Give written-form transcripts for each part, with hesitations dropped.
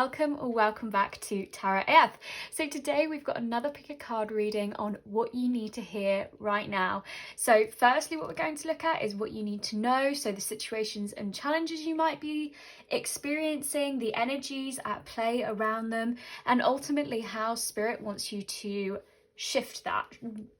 welcome or welcome back to Tarot AF. So today we've got another pick a card reading on what you need to hear right now. So firstly, what we're going to look at is what you need to know, so the situations and challenges you might be experiencing, the energies at play around them, and ultimately how Spirit wants you to shift that,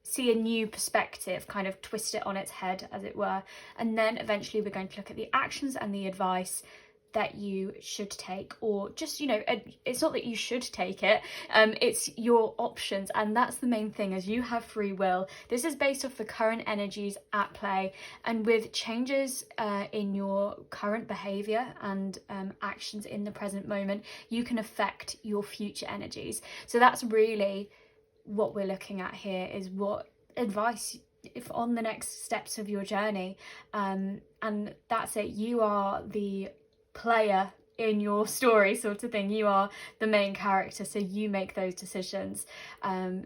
see a new perspective, kind of twist it on its head as it were. And then eventually we're going to look at the actions and the advice that you should take, or just, you know, it's not that you should take it, it's your options. And that's the main thing, as you have free will. This is based off the current energies at play, and with changes in your current behavior and actions in the present moment, you can affect your future energies. So that's really what we're looking at here, is what advice if on the next steps of your journey. And that's it, you are the player in your story, sort of thing. You are the main character, so you make those decisions.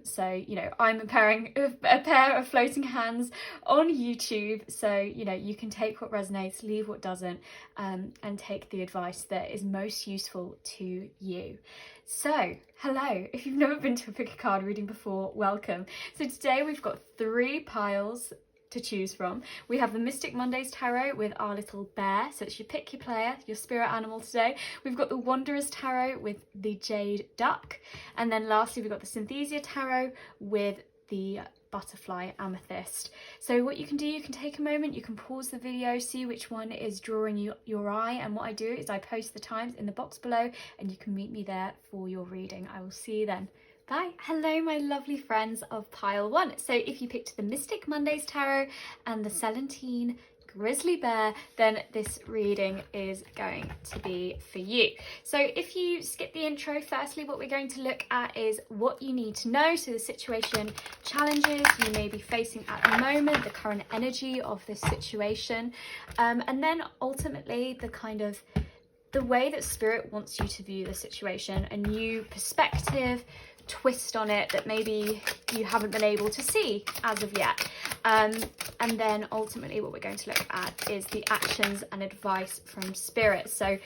So, you know, I'm a pair of floating hands on YouTube, so, you know, you can take what resonates, leave what doesn't, and take the advice that is most useful to you. So, hello, if you've never been to a pick a card reading before, welcome. So today we've got 3 piles to choose from. We have the Mystic Mondays Tarot with our little bear, so it's your pick your player, your spirit animal today. We've got the Wanderers Tarot with the Jade Duck, and then lastly we've got the Synesthesia Tarot with the Butterfly Amethyst. So what you can do, you can take a moment, you can pause the video, see which one is drawing your eye, and what I do is I post the times in the box below and you can meet me there for your reading. I will see you then. Bye. Hello, my lovely friends of pile 1. So if you picked the Mystic Mondays Tarot and the Celestine Grizzly Bear, then this reading is going to be for you. So if you skip the intro, firstly what we're going to look at is what you need to know, so the situation, challenges you may be facing at the moment, the current energy of this situation, and then ultimately the way that Spirit wants you to view the situation, a new perspective, twist on it that maybe you haven't been able to see as of yet. And then ultimately what we're going to look at is the actions and advice from Spirit. So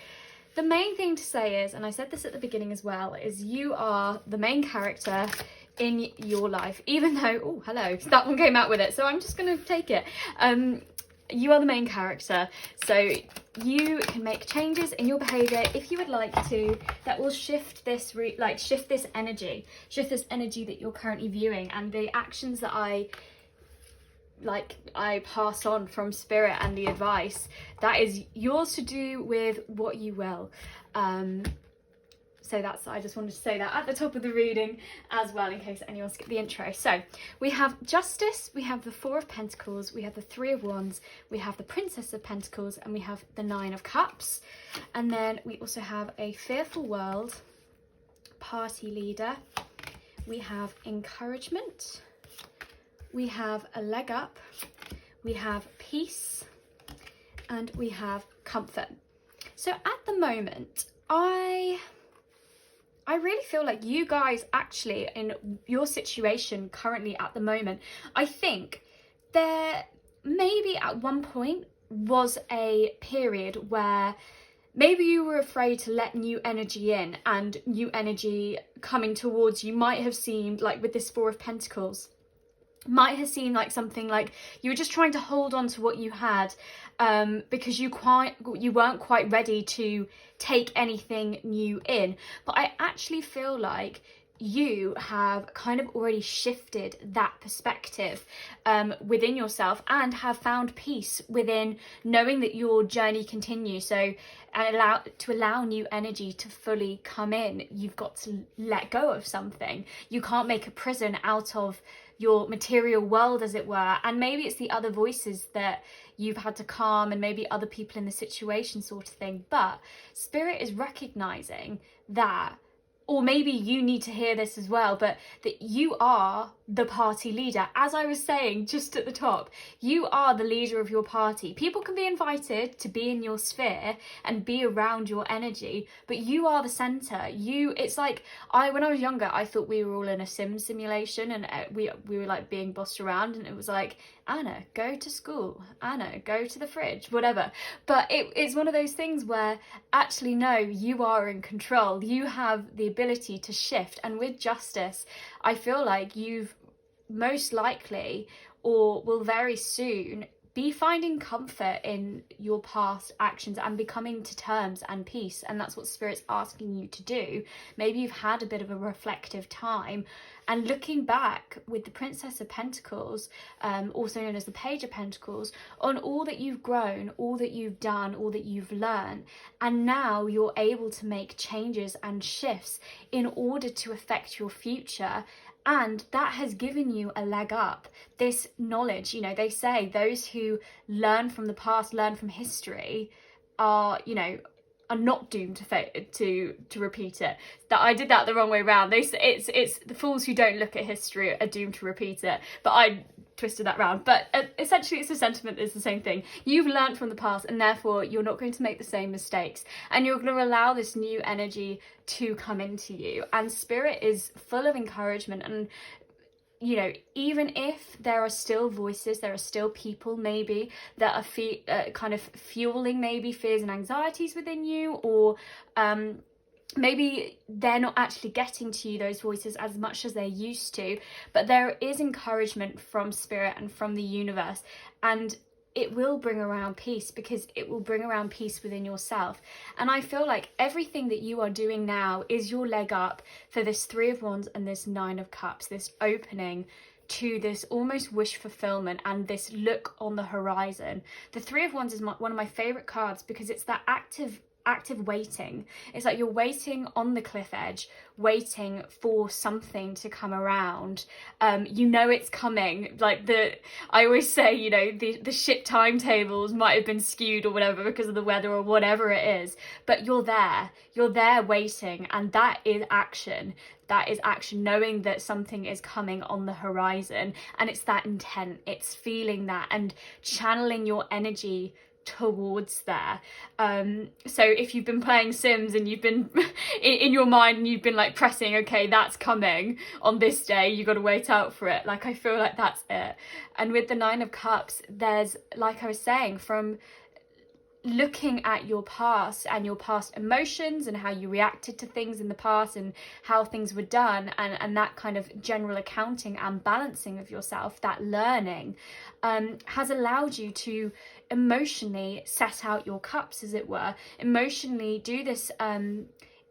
the main thing to say is, and I said this at the beginning as well, is you are the main character in your life, even though, oh hello, that one came out with it, so I'm just going to take it. You are the main character, so you can make changes in your behavior if you would like to, that will shift this energy that you're currently viewing. And the actions that I pass on from Spirit and the advice, that is yours to do with what you will. So I just wanted to say that at the top of the reading as well, in case anyone skipped the intro. So we have Justice, we have the 4 of Pentacles, we have the 3 of Wands, we have the Princess of Pentacles, and we have the 9 of Cups. And then we also have a Fearful World, Party Leader, we have Encouragement, we have a Leg Up, we have Peace, and we have Comfort. So at the moment, I really feel like you guys actually, in your situation currently at the moment, I think there maybe at one point was a period where maybe you were afraid to let new energy in, and new energy coming towards you might have seemed like, with this 4 of Pentacles, might have seemed like something like you were just trying to hold on to what you had, because you weren't quite ready to take anything new in. But I actually feel like you have kind of already shifted that perspective within yourself, and have found peace within knowing that your journey continues. So allow new energy to fully come in, you've got to let go of something. You can't make a prison out of your material world, as it were. And maybe it's the other voices that you've had to calm, and maybe other people in the situation, sort of thing. But Spirit is recognizing that, or maybe you need to hear this as well, but that you are the party leader. As I was saying just at the top, you are the leader of your party. People can be invited to be in your sphere and be around your energy, but you are the center. It's like, when I was younger, I thought we were all in a simulation, and we were like being bossed around, and it was like, Anna, go to school, Anna, go to the fridge, whatever. But it's one of those things where actually, no, you are in control. You have the ability to shift. And with justice, I feel like you've most likely, or will very soon, be finding comfort in your past actions and becoming to terms and peace. And that's what Spirit's asking you to do. Maybe you've had a bit of a reflective time, and looking back with the Princess of Pentacles, also known as the Page of Pentacles, on all that you've grown, all that you've done, all that you've learned. And now you're able to make changes and shifts in order to affect your future. And that has given you a leg up. This knowledge, they say those who learn from the past, learn from history, are not doomed to repeat it. That I did that the wrong way around. It's the fools who don't look at history are doomed to repeat it. But I twisted that round. But essentially, it's a sentiment that's the same thing. You've learned from the past, and therefore you're not going to make the same mistakes, and you're going to allow this new energy to come into you. And Spirit is full of encouragement. And even if there are still voices, there are still people maybe that are kind of fueling maybe fears and anxieties within you, or maybe they're not actually getting to you, those voices, as much as they're used to, but there is encouragement from Spirit and from the universe, and it will bring around peace, because it will bring around peace within yourself. And I feel like everything that you are doing now is your leg up for this Three of Wands and this Nine of Cups, this opening to this almost wish fulfillment and this look on the horizon. The Three of Wands is one of my favorite cards, because it's that active waiting. It's like you're waiting on the cliff edge, waiting for something to come around. It's coming. Like I always say, the ship timetables might have been skewed or whatever because of the weather or whatever it is, but you're there waiting, and that is action. That is action, knowing that something is coming on the horizon, and it's that intent, it's feeling that and channeling your energy towards there. So if you've been playing Sims and you've been in your mind and you've been like pressing, okay, that's coming on this day, you got to wait out for it. Like, I feel like that's it. And with the Nine of Cups, there's, like I was saying, from looking at your past and your past emotions and how you reacted to things in the past and how things were done, and that kind of general accounting and balancing of yourself, that learning has allowed you to emotionally set out your cups, as it were, emotionally do this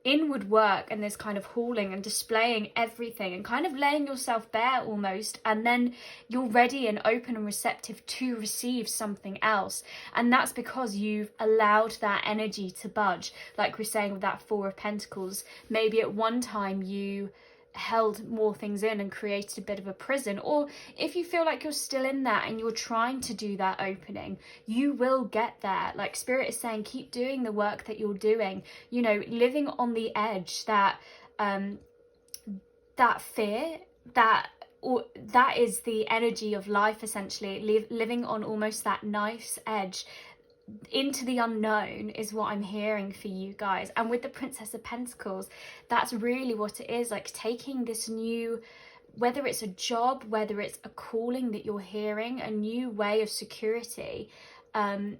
inward work and this kind of hauling and displaying everything and kind of laying yourself bare almost, and then you're ready and open and receptive to receive something else. And that's because you've allowed that energy to budge. Like we're saying with that Four of Pentacles, maybe at one time you held more things in and created a bit of a prison, or if you feel like you're still in that and you're trying to do that opening, you will get there. Like Spirit is saying, keep doing the work that you're doing, living on the edge, that fear, that is the energy of life, essentially, living on almost that knife's edge into the unknown is what I'm hearing for you guys. And with the Princess of Pentacles, that's really what it is, like taking this new, whether it's a job, whether it's a calling that you're hearing, a new way of security, and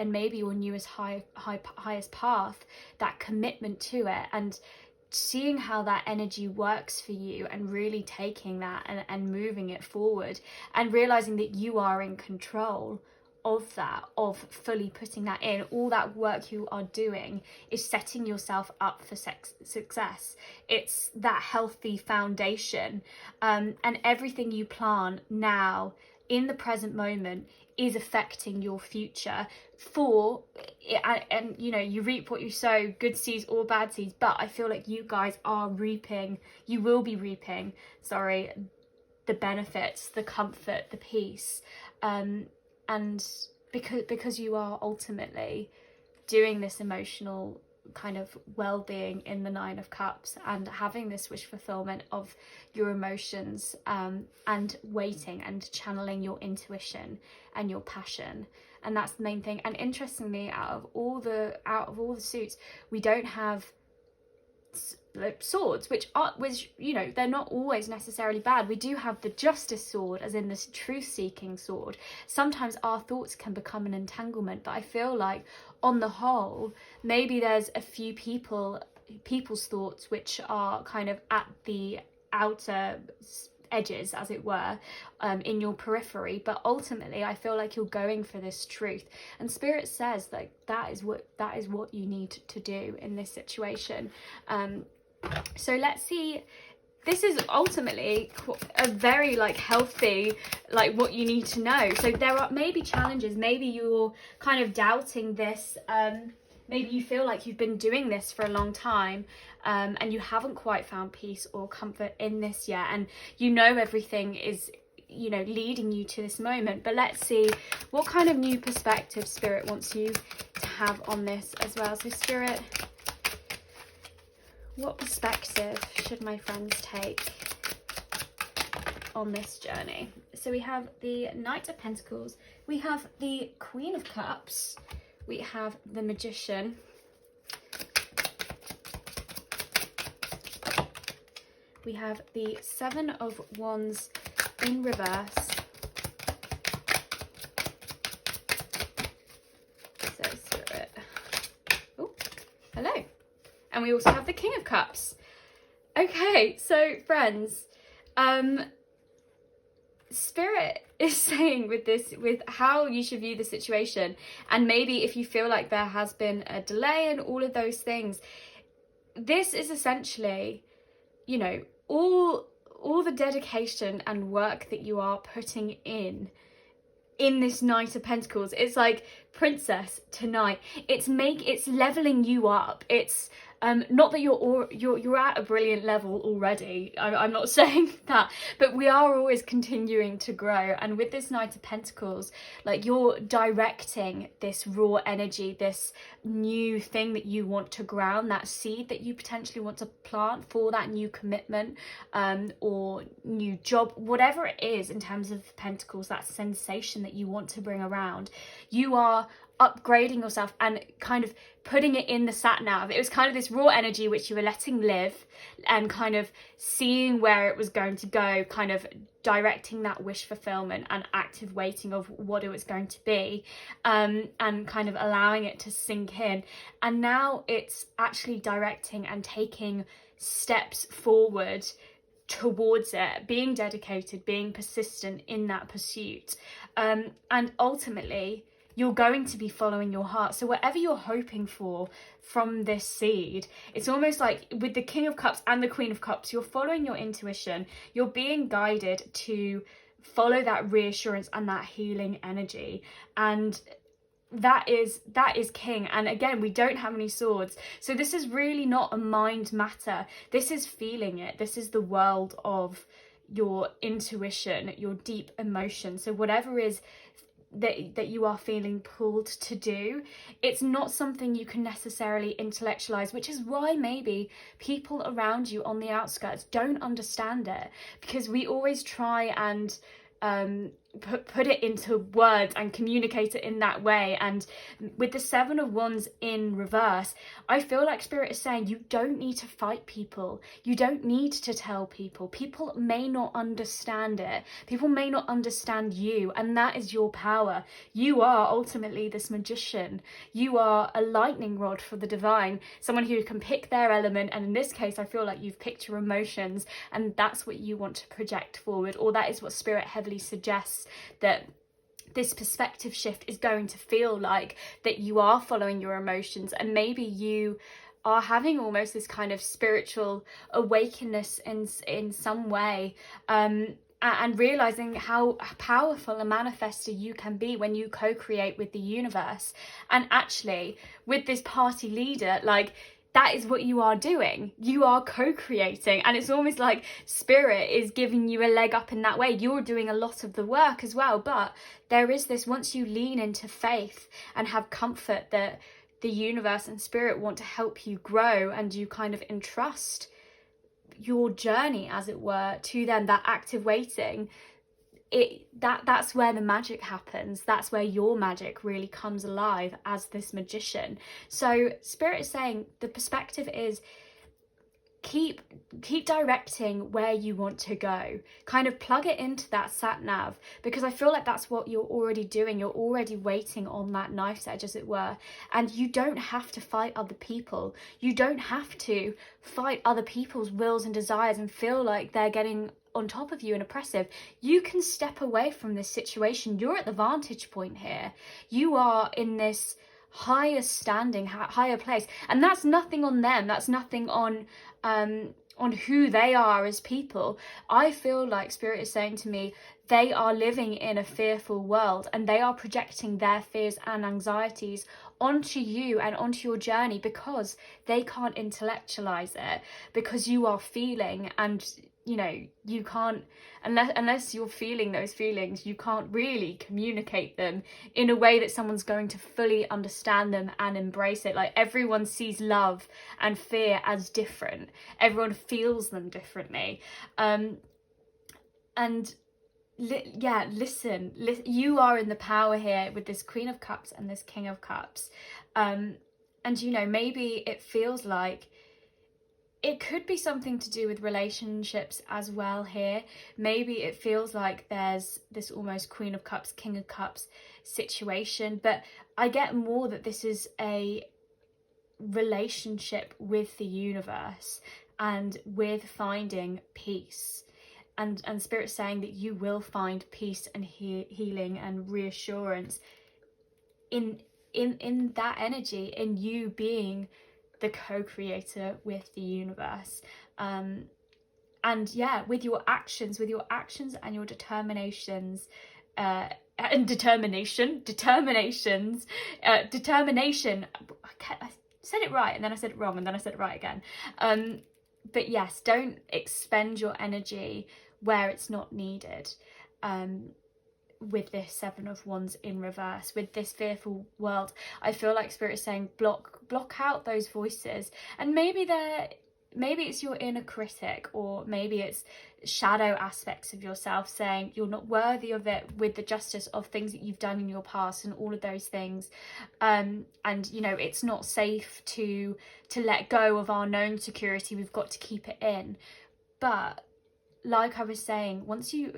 maybe your newest highest path, that commitment to it, and seeing how that energy works for you and really taking that and moving it forward, and realizing that you are in control of that, of fully putting that in. All that work you are doing is setting yourself up for success. It's that healthy foundation, and everything you plan now in the present moment is affecting your future and you reap what you sow, good seeds or bad seeds. But I feel like you guys are reaping, you will be reaping, the benefits, the comfort, the peace, and because you are ultimately doing this emotional kind of well-being in the Nine of Cups, and having this wish fulfillment of your emotions, and waiting and channeling your intuition and your passion. And that's the main thing. And interestingly, out of all the suits, we don't have swords, which you know, they're not always necessarily bad. We do have the Justice sword, as in this truth-seeking sword. Sometimes our thoughts can become an entanglement, but I feel like on the whole, maybe there's a few people's thoughts which are kind of at the outer edges, as it were, in your periphery, but ultimately I feel like you're going for this truth, and Spirit says like that is what you need to do in this situation. So let's see. This is ultimately a very like healthy, like what you need to know. So there are maybe challenges, maybe you're kind of doubting this, maybe you feel like you've been doing this for a long time, and you haven't quite found peace or comfort in this yet, and you know everything is, you know, leading you to this moment. But let's see what kind of new perspective Spirit wants you to have on this as well. So Spirit, what perspective should my friends take on this journey? So we have the Knight of Pentacles, we have the Queen of Cups, we have the Magician, we have the Seven of Wands in reverse, so Spirit, oh, hello, and we also have the King of Cups. Okay, so friends, Spirit is saying with this, with how you should view the situation, and maybe if you feel like there has been a delay and all of those things, this is essentially, you know, all the dedication and work that you are putting in this Knight of Pentacles. It's like princess to knight. It's leveling you up. It's not that you're at a brilliant level already. I'm not saying that, but we are always continuing to grow. And with this Knight of Pentacles, like, you're directing this raw energy, this new thing that you want to ground, that seed that you potentially want to plant for that new commitment, or new job, whatever it is in terms of Pentacles, that sensation that you want to bring around. You are upgrading yourself and kind of putting it in the sat nav. It was kind of this raw energy which you were letting live, and kind of seeing where it was going to go, kind of directing that wish fulfillment and active waiting of what it was going to be, and kind of allowing it to sink in. And now it's actually directing and taking steps forward towards it, being dedicated, being persistent in that pursuit, and ultimately you're going to be following your heart. So whatever you're hoping for from this seed, it's almost like with the King of Cups and the Queen of Cups, you're following your intuition. You're being guided to follow that reassurance and that healing energy. And that is king. And again, we don't have any swords. So this is really not a mind matter. This is feeling it. This is the world of your intuition, your deep emotion. So whatever is that you are feeling pulled to do, it's not something you can necessarily intellectualize, which is why maybe people around you on the outskirts don't understand it, because we always try and put it into words and communicate it in that way. And with the Seven of Wands in reverse, I feel like Spirit is saying you don't need to fight people. You don't need to tell people. People may not understand it. People may not understand you, and that is your power. You are ultimately this magician. You are a lightning rod for the divine, someone who can pick their element, and in this case I feel like you've picked your emotions, and that's what you want to project forward, or that is what Spirit heavily suggests that this perspective shift is going to feel like, that you are following your emotions, and maybe you are having almost this kind of spiritual awakeness in some way, and realizing how powerful a manifester you can be when you co-create with the universe. And actually with this party leader, like, that is what you are doing. You are co-creating, and it's almost like Spirit is giving you a leg up in that way. You're doing a lot of the work as well, but there is this, once you lean into faith and have comfort that the universe and spirit want to help you grow, and you kind of entrust your journey, as it were, to them, that active waiting, that's where the magic happens. That's where your magic really comes alive as this magician. So spirit is saying the perspective is keep directing where you want to go. Kind of plug it into that sat nav, because I feel like that's what you're already doing. You're already waiting on that knife's edge, as it were, and you don't have to fight other people. You don't have to fight other people's wills and desires and feel like they're getting on top of you and oppressive. You can step away from this situation. You're at the vantage point here. You are in this higher standing, higher place, and that's nothing on them. That's nothing on who they are as people. I feel like spirit is saying to me, they are living in a fearful world, and they are projecting their fears and anxieties onto you and onto your journey, because they can't intellectualize it, because you are feeling, and you know, you can't, unless you're feeling those feelings, you can't really communicate them in a way that someone's going to fully understand them and embrace it. Like, everyone sees love and fear as different. Everyone feels them differently. Listen, you are in the power here with this Queen of Cups and this King of Cups. And you know, maybe it feels like it could be something to do with relationships as well here. Maybe it feels like there's this almost Queen of Cups, King of Cups situation, but I get more that this is a relationship with the universe and with finding peace. And Spirit's saying that you will find peace and healing and reassurance in that energy, in you being the co-creator with the universe. And yeah, with your actions and your determinations, determination. I said it right and then I said it wrong and then I said it right again. But yes, don't expend your energy where it's not needed. With this Seven of Wands in reverse, with this fearful world, I feel like Spirit is saying block out those voices. And maybe it's your inner critic, or maybe it's shadow aspects of yourself saying you're not worthy of it, with the justice of things that you've done in your past and all of those things. And you know, it's not safe to let go of our known security. We've got to keep it in. But like I was saying, once you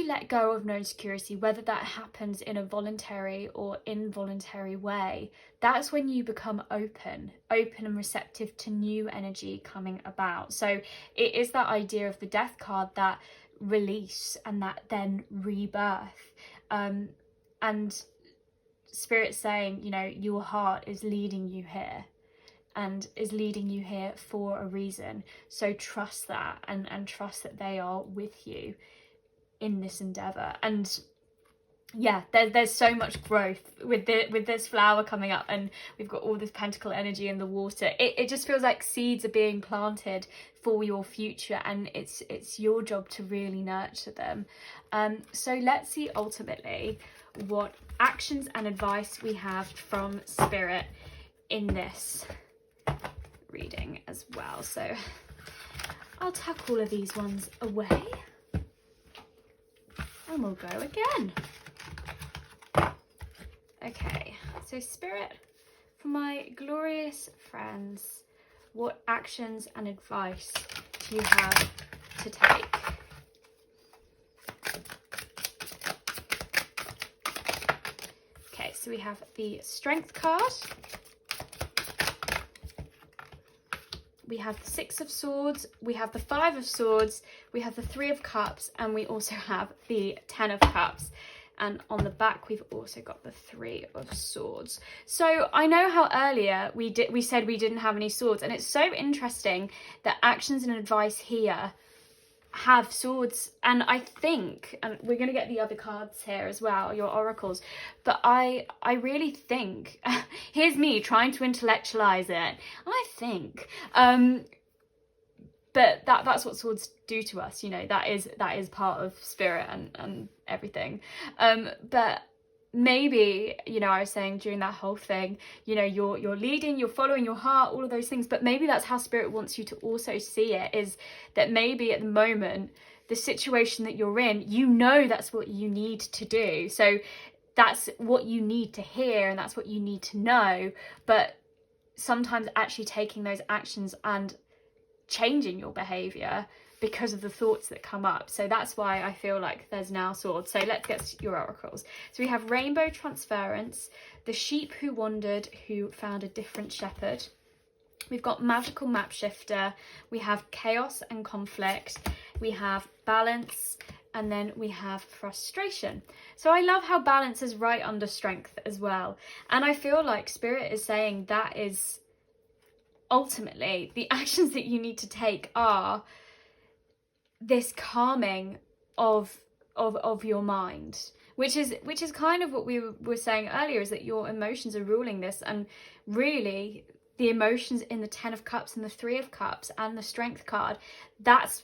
let go of known security, whether that happens in a voluntary or involuntary way, that's when you become open and receptive to new energy coming about. So it is that idea of the Death card, that release and that then rebirth. And Spirit's saying, you know, your heart is leading you here, and is leading you here for a reason. So trust that, and trust that they are with you in this endeavor. And yeah, there's so much growth with this flower coming up, and we've got all this pentacle energy in the water. It just feels like seeds are being planted for your future, and it's your job to really nurture them. So let's see ultimately what actions and advice we have from Spirit in this reading as well. So I'll tuck all of these ones away and we'll go again. Okay, so Spirit, for my glorious friends, what actions and advice do you have to take? Okay, so we have the Strength card, we have the Six of Swords, we have the Five of Swords, we have the Three of Cups, and we also have the Ten of Cups. And on the back, we've also got the Three of Swords. So I know how earlier we said we didn't have any swords, and it's so interesting that actions and advice here have swords. And I think, and we're going to get the other cards here as well, your oracles, but I really think, here's me trying to intellectualize it, I think, but that's what swords do to us, you know, that is part of Spirit and everything. But maybe, you know, I was saying during that whole thing, you know, you're leading, you're following your heart, all of those things, but maybe that's how spirit wants you to also see it, is that maybe at the moment, the situation that you're in, you know, that's what you need to do. So that's what you need to hear, and that's what you need to know. But sometimes actually taking those actions and changing your behavior because of the thoughts that come up. So that's why I feel like there's now swords. So let's get your oracles. So we have rainbow transference, the sheep who wandered, who found a different shepherd. We've got magical map shifter. We have chaos and conflict. We have balance, and then we have frustration. So I love how balance is right under strength as well. And I feel like spirit is saying that is ultimately the actions that you need to take are this calming of your mind, which is kind of what we were saying earlier, is that your emotions are ruling this. And really the emotions in the 10 of cups and the 3 of cups and the strength card, that's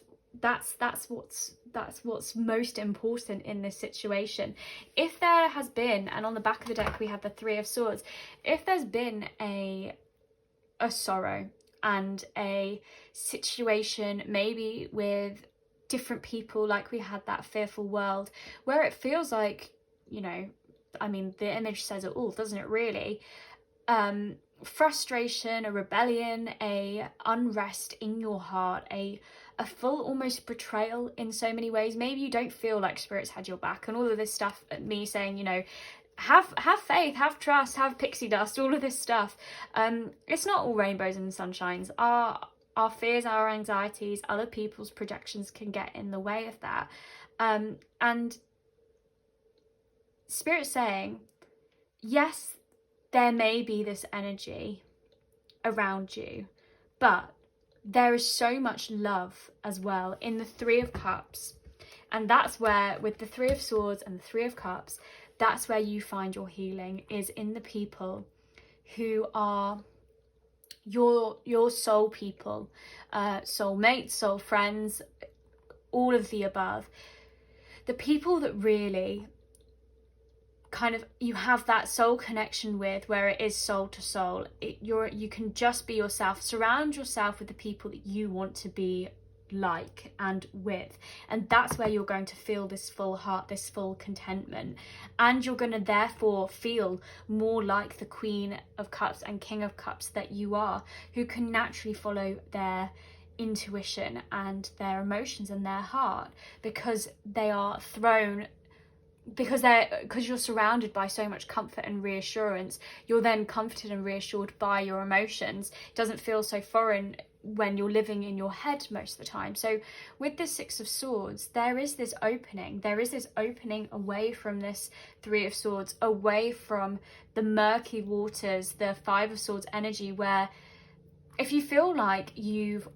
what's most important in this situation. If there has been, and on the back of the deck we have the 3 of swords, if there's been a sorrow and a situation maybe with different people, like we had that fearful world, where it feels like, you know, I mean, the image says it all, doesn't it, really? Frustration, a rebellion, a unrest in your heart, a full almost betrayal in so many ways. Maybe you don't feel like spirit's had your back, and all of this stuff, me saying, you know, have faith, have trust, have pixie dust, all of this stuff. It's not all rainbows and sunshines. Our fears, our anxieties, other people's projections can get in the way of that. And spirit's saying, yes, there may be this energy around you, but there is so much love as well in the 3 of cups. And that's where, with the 3 of swords and the 3 of cups, that's where you find your healing, is in the people who are your soul people, soul mates, soul friends, all of the above. The people that really kind of you have that soul connection with, where it is soul to soul. You can just be yourself. Surround yourself with the people that you want to be like and with, and that's where you're going to feel this full heart, this full contentment, and you're going to therefore feel more like the Queen of Cups and King of Cups that you are, who can naturally follow their intuition and their emotions and their heart, because they are thrown, because you're surrounded by so much comfort and reassurance. You're then comforted and reassured by your emotions. It doesn't feel so foreign when you're living in your head most of the time. So with the 6 of swords, there is this opening away from this 3 of swords, away from the murky waters, the 5 of swords energy, where if you feel like you've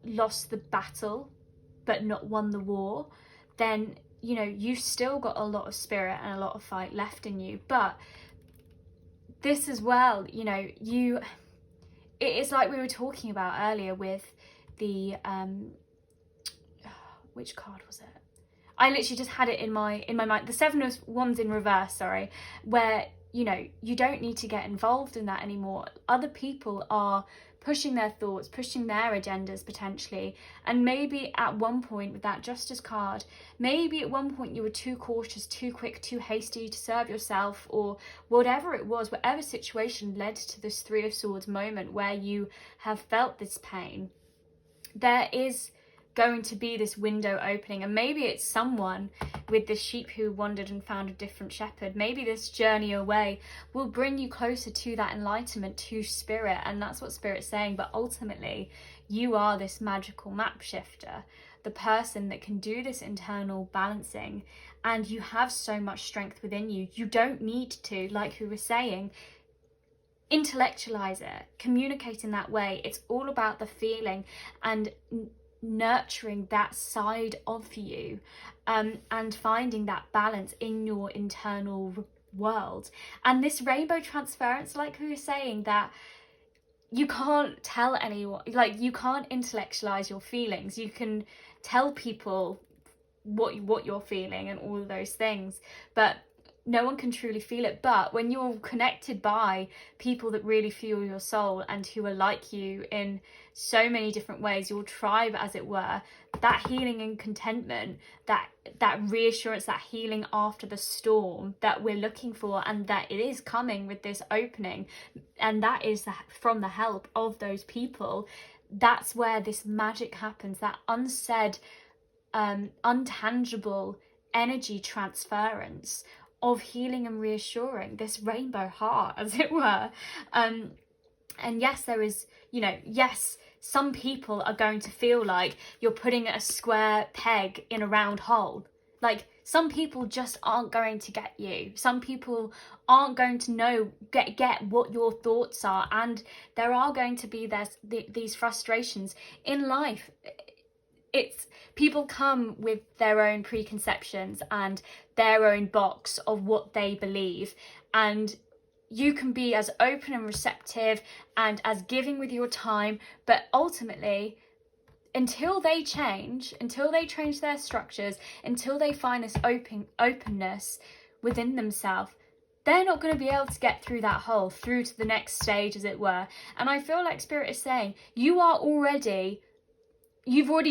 lost the battle but not won the war, then you know you've still got a lot of spirit and a lot of fight left in you. But this as well, you know, it's like we were talking about earlier with the which card was it? I literally just had it in my mind. The 7 of Wands in reverse, sorry, where, you know, you don't need to get involved in that anymore. Other people are pushing their thoughts, pushing their agendas potentially. And maybe at one point with that Justice card, maybe at one point you were too cautious, too quick, too hasty to serve yourself, or whatever it was, whatever situation led to this 3 of Swords moment where you have felt this pain. There is going to be this window opening, and maybe it's someone with the sheep who wandered and found a different shepherd. Maybe this journey away will bring you closer to that enlightenment, to spirit, and that's what spirit's saying. But ultimately you are this magical map shifter, the person that can do this internal balancing, and you have so much strength within you. You don't need to, like we were saying, intellectualize it, communicate in that way. It's all about the feeling and nurturing that side of you, and finding that balance in your internal world. And this rainbow transference, like we were saying, that you can't tell anyone, like you can't intellectualize your feelings. You can tell people what you're feeling and all of those things, but no one can truly feel it. But when you're connected by people that really feel your soul and who are like you in so many different ways, your tribe as it were, that healing and contentment, that reassurance, that healing after the storm that we're looking for, and that it is coming with this opening, and that is from the help of those people. That's where this magic happens, that unsaid, untangible energy transference of healing and reassuring, this rainbow heart as it were. And yes, there is, yes, some people are going to feel like you're putting a square peg in a round hole. Like, some people just aren't going to get you. Some people aren't going to get what your thoughts are, and there are going to be these frustrations in life. It's people come with their own preconceptions and their own box of what they believe, and you can be as open and receptive and as giving with your time, but ultimately, until they change their structures, until they find this openness within themselves, they're not going to be able to get through that hole, through to the next stage as it were. And I feel like Spirit is saying, you've already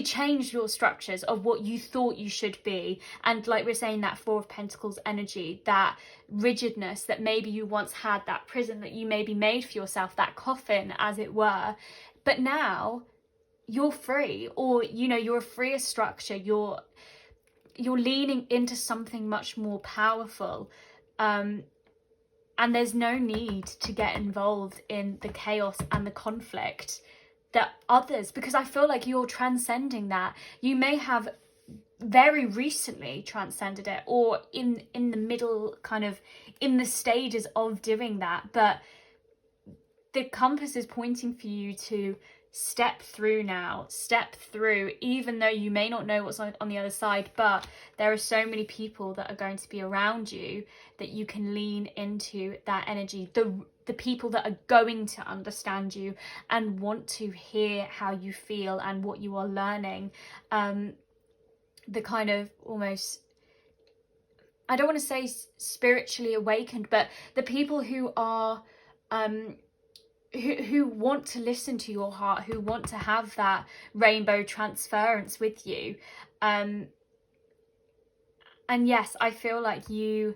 changed your structures of what you thought you should be. And like we're saying, that Four of Pentacles energy, that rigidness that maybe you once had, that prison that you maybe made for yourself, that coffin as it were. But now you're free, or you're a freer structure. You're leaning into something much more powerful. And there's no need to get involved in the chaos and the conflict that others, because I feel like you're transcending that. You may have very recently transcended it, or in the middle, kind of in the stages of doing that, but the compass is pointing for you to step through, even though you may not know what's on the other side. But there are so many people that are going to be around you that you can lean into that energy, the people that are going to understand you and want to hear how you feel and what you are learning. The kind of almost, I don't want to say spiritually awakened, but the people who are who want to listen to your heart, who want to have that rainbow transference with you. And yes, I feel like you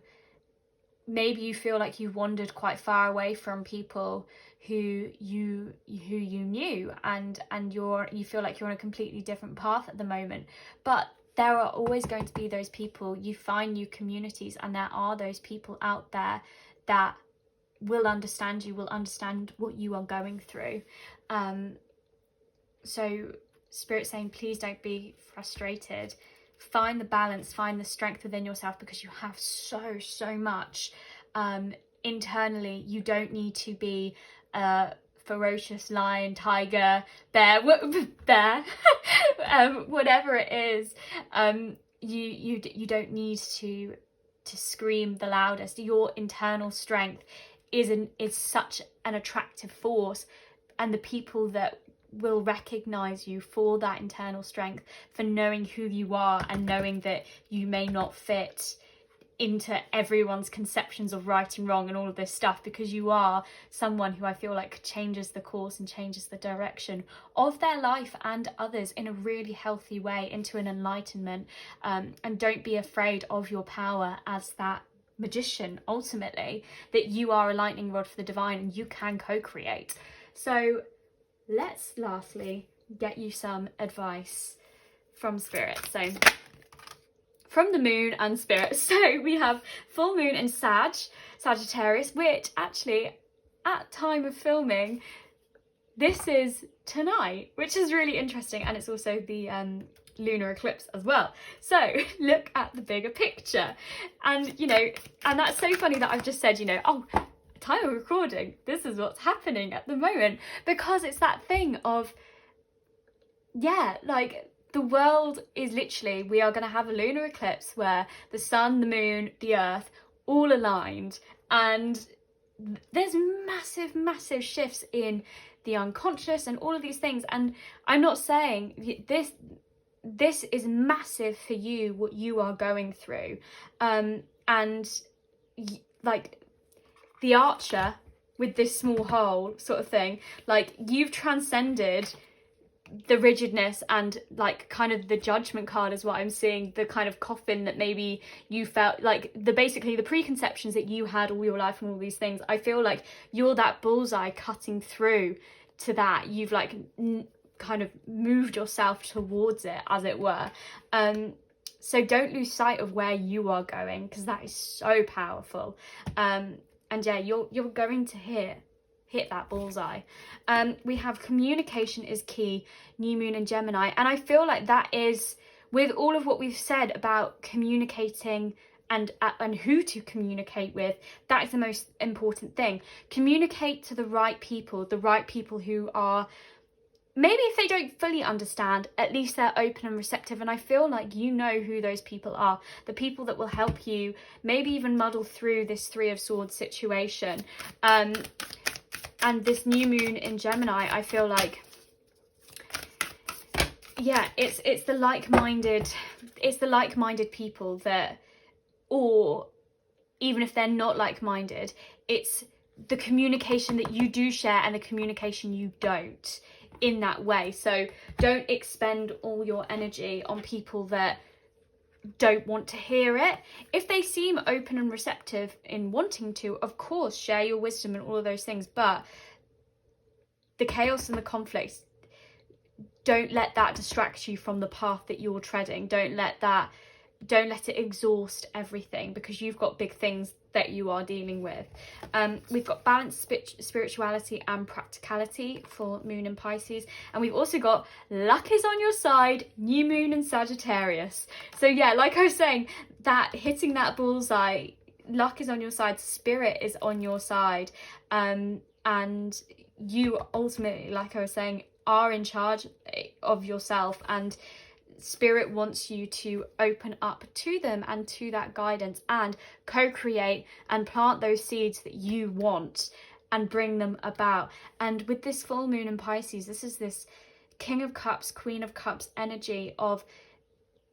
feel like you've wandered quite far away from people who you knew, and you feel like you're on a completely different path at the moment. But there are always going to be those people. You find new communities, and there are those people out there that will understand you, will understand what you are going through. So Spirit's saying, please don't be frustrated. Find the balance, find the strength within yourself, because you have so much internally. You don't need to be a ferocious lion, tiger, bear, whatever it is. You don't need to scream the loudest. Your internal strength is such an attractive force, and the people that will recognize you for that internal strength, for knowing who you are and knowing that you may not fit into everyone's conceptions of right and wrong and all of this stuff, because you are someone who I feel like changes the course and changes the direction of their life and others in a really healthy way, into an enlightenment. And don't be afraid of your power as that magician, ultimately, that you are a lightning rod for the divine and you can co-create. So let's lastly get you some advice from Spirit. So from the moon and Spirit. So we have full moon in Sagittarius, which actually at time of filming, this is tonight, which is really interesting. And it's also the lunar eclipse as well. So look at the bigger picture. And and that's so funny that I've just said, oh, time of recording, this is what's happening at the moment, because it's that thing of, yeah, like the world is literally, we are going to have a lunar eclipse where the sun, the moon, the earth all aligned, and there's massive shifts in the unconscious and all of these things. And I'm not saying this is massive for you, what you are going through, and like the archer with this small hole sort of thing. Like, you've transcended the rigidness and like kind of the judgment card is what I'm seeing, the kind of coffin that maybe you felt like, basically the preconceptions that you had all your life and all these things. I feel like you're that bullseye cutting through to that. You've like kind of moved yourself towards it, as it were. So don't lose sight of where you are going, because that is so powerful. And yeah, you're going to hit that bullseye. We have communication is key, new moon in Gemini, and I feel like that is, with all of what we've said about communicating and who to communicate with, that is the most important thing. Communicate to the right people who are, maybe if they don't fully understand, at least they're open and receptive. And I feel like you know who those people are, the people that will help you maybe even muddle through this Three of Swords situation. And this new moon in Gemini, I feel like, yeah, it's the like-minded people that, or even if they're not like-minded, it's the communication that you do share and the communication you don't in that way. So don't expend all your energy on people that don't want to hear it. If they seem open and receptive in wanting to, of course, share your wisdom and all of those things, but the chaos and the conflicts, don't let that distract you from the path that you're treading. Don't let it exhaust everything, because you've got big things that you are dealing with. We've got balanced spirituality and practicality for moon in Pisces, and we've also got luck is on your side, new moon in Sagittarius. So yeah, like I was saying, that hitting that bullseye, luck is on your side, spirit is on your side, and you ultimately, like I was saying, are in charge of yourself, and spirit wants you to open up to them and to that guidance and co-create and plant those seeds that you want and bring them about. And with this full moon in Pisces, this is this King of Cups, Queen of Cups energy of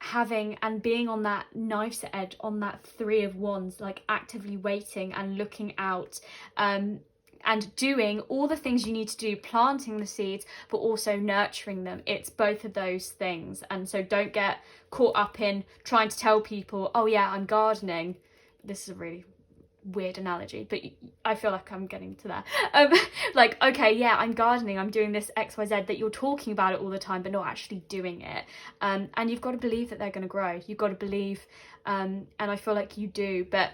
having and being on that knife's edge, on that Three of Wands, like actively waiting and looking out, and doing all the things you need to do, planting the seeds, but also nurturing them. It's both of those things. And so don't get caught up in trying to tell people, oh yeah, I'm gardening. This is a really weird analogy, but I feel like I'm getting to that. Like, okay, yeah, I'm gardening, I'm doing this XYZ, that you're talking about it all the time, but not actually doing it. And you've got to believe that they're going to grow. You've got to believe, and I feel like you do, but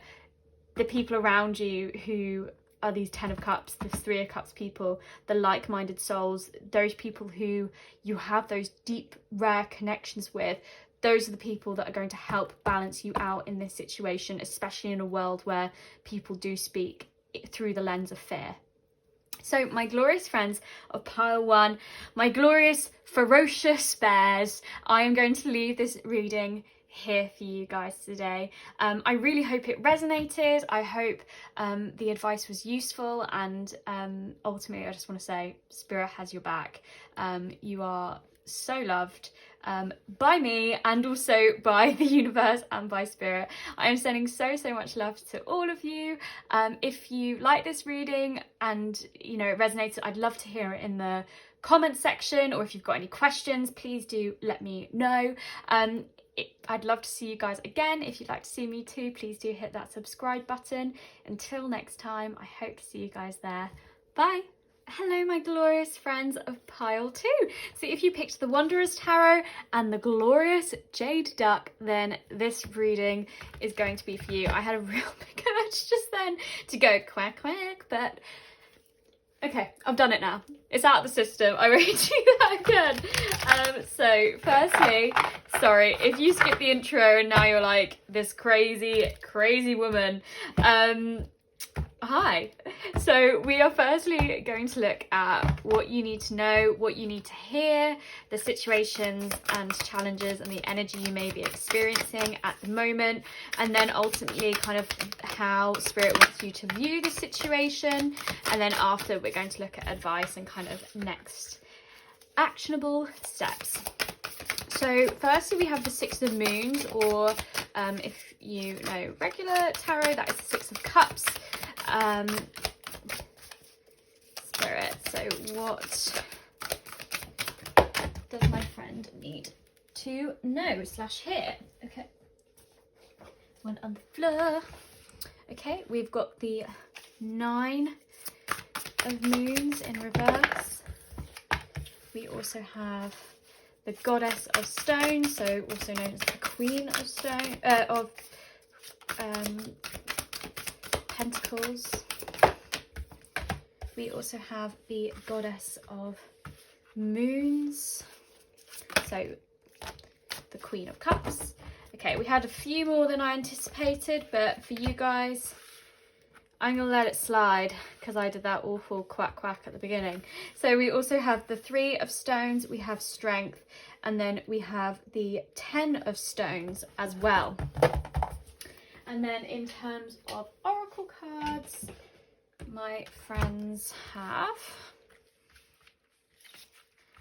the people around you who are these Ten of Cups, this Three of Cups people, the like-minded souls, those people who you have those deep, rare connections with, those are the people that are going to help balance you out in this situation, especially in a world where people do speak through the lens of fear. So my glorious friends of pile one, my glorious ferocious bears, I am going to leave this reading here for you guys today. I really hope it resonated. I hope the advice was useful, and ultimately I just want to say spirit has your back. You are so loved by me, and also by the universe and by spirit. I am sending so much love to all of you. If you like this reading and you know it resonated, I'd love to hear it in the comment section, or if you've got any questions, please do let me know. I'd love to see you guys again. If you'd like to see me too, please do hit that subscribe button. Until next time, I hope to see you guys there. Bye. Hello, my glorious friends of pile two. So if you picked the Wanderer's Tarot and the glorious Jade Duck, then this reading is going to be for you. I had a real big urge just then to go quack quack, but okay, I've done it now. It's out of the system. I won't do that again. So firstly, sorry if you skip the intro and now you're like, this crazy woman. Hi. So we are firstly going to look at what you need to know, what you need to hear, the situations and challenges and the energy you may be experiencing at the moment, and then ultimately kind of how spirit wants you to view the situation. And then after, we're going to look at advice and kind of next actionable steps. So firstly, we have the Six of Moons, or If you know regular tarot, that is the Six of Cups. Spirit, so what does my friend need to know / hear? Okay, one on the floor. Okay, we've got the 9 of Moons in reverse. We also have the Goddess of Stones, so also known as the Queen of Stone, Pentacles. We also have the Goddess of Moons, so the Queen of Cups. Okay, we had a few more than I anticipated, but for you guys, I'm going to let it slide because I did that awful quack quack at the beginning. So we also have the 3 of Stones, we have Strength, and then we have the 10 of Stones as well. And then in terms of Oracle cards, my friends have...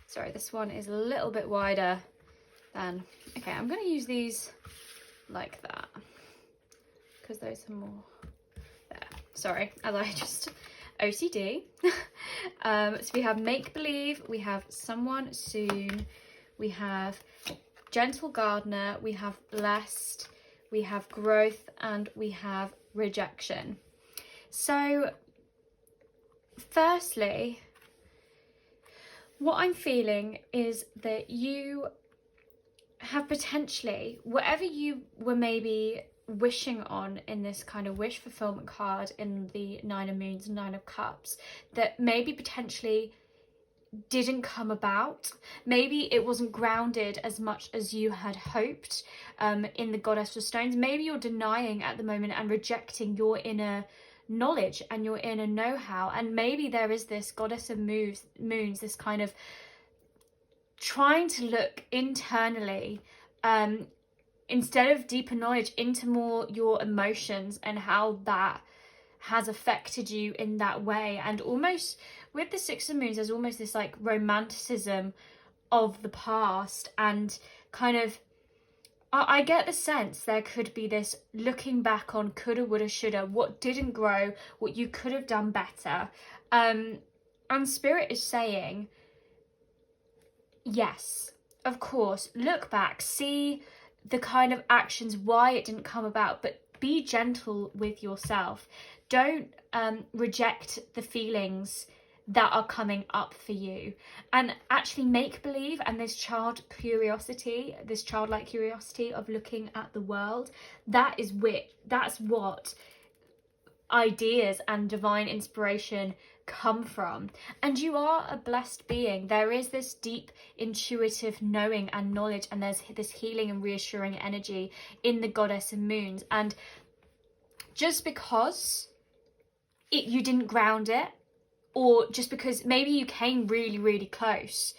Sorry, this one is a little bit wider than... Okay, I'm going to use these like that because those are more... There. Sorry, as I just... OCD. So we have Make Believe, we have Someone Soon, we have Gentle Gardener, we have Blessed, we have Growth, and we have Rejection. So, firstly, what I'm feeling is that you have potentially, whatever you were maybe wishing on in this kind of wish fulfillment card in the 9 of Moons and 9 of Cups, that maybe potentially didn't come about. Maybe it wasn't grounded as much as you had hoped in the Goddess of Stones. Maybe you're denying at the moment and rejecting your inner knowledge and your inner know-how, and maybe there is this Goddess of Moons, this kind of trying to look internally instead of deeper knowledge into more your emotions and how that has affected you in that way. And almost with the 6 of Moons, there's almost this like romanticism of the past, and kind of I get the sense there could be this looking back on coulda, woulda, shoulda, what didn't grow, what you could have done better. And Spirit is saying, yes, of course, look back, see the kind of actions, why it didn't come about, but be gentle with yourself. Don't reject the feelings that are coming up for you, and actually make believe, and this childlike curiosity of looking at the world, that's what ideas and divine inspiration come from. And you are a blessed being. There is this deep intuitive knowing and knowledge, and there's this healing and reassuring energy in the Goddess of Moons. And just because you didn't ground it, or just because maybe you came really, really close,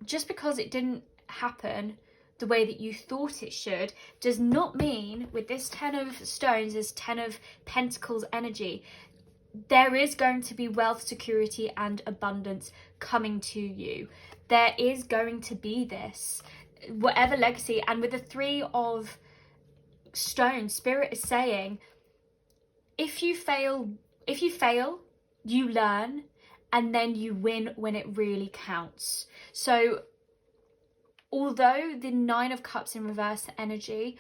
just because it didn't happen the way that you thought it should, does not mean, with this 10 of Stones, this 10 of Pentacles energy, there is going to be wealth, security, and abundance coming to you. There is going to be this, whatever legacy. And with the 3 of Stones, Spirit is saying, if you fail, you learn, and then you win when it really counts. So although the 9 of Cups in reverse energy,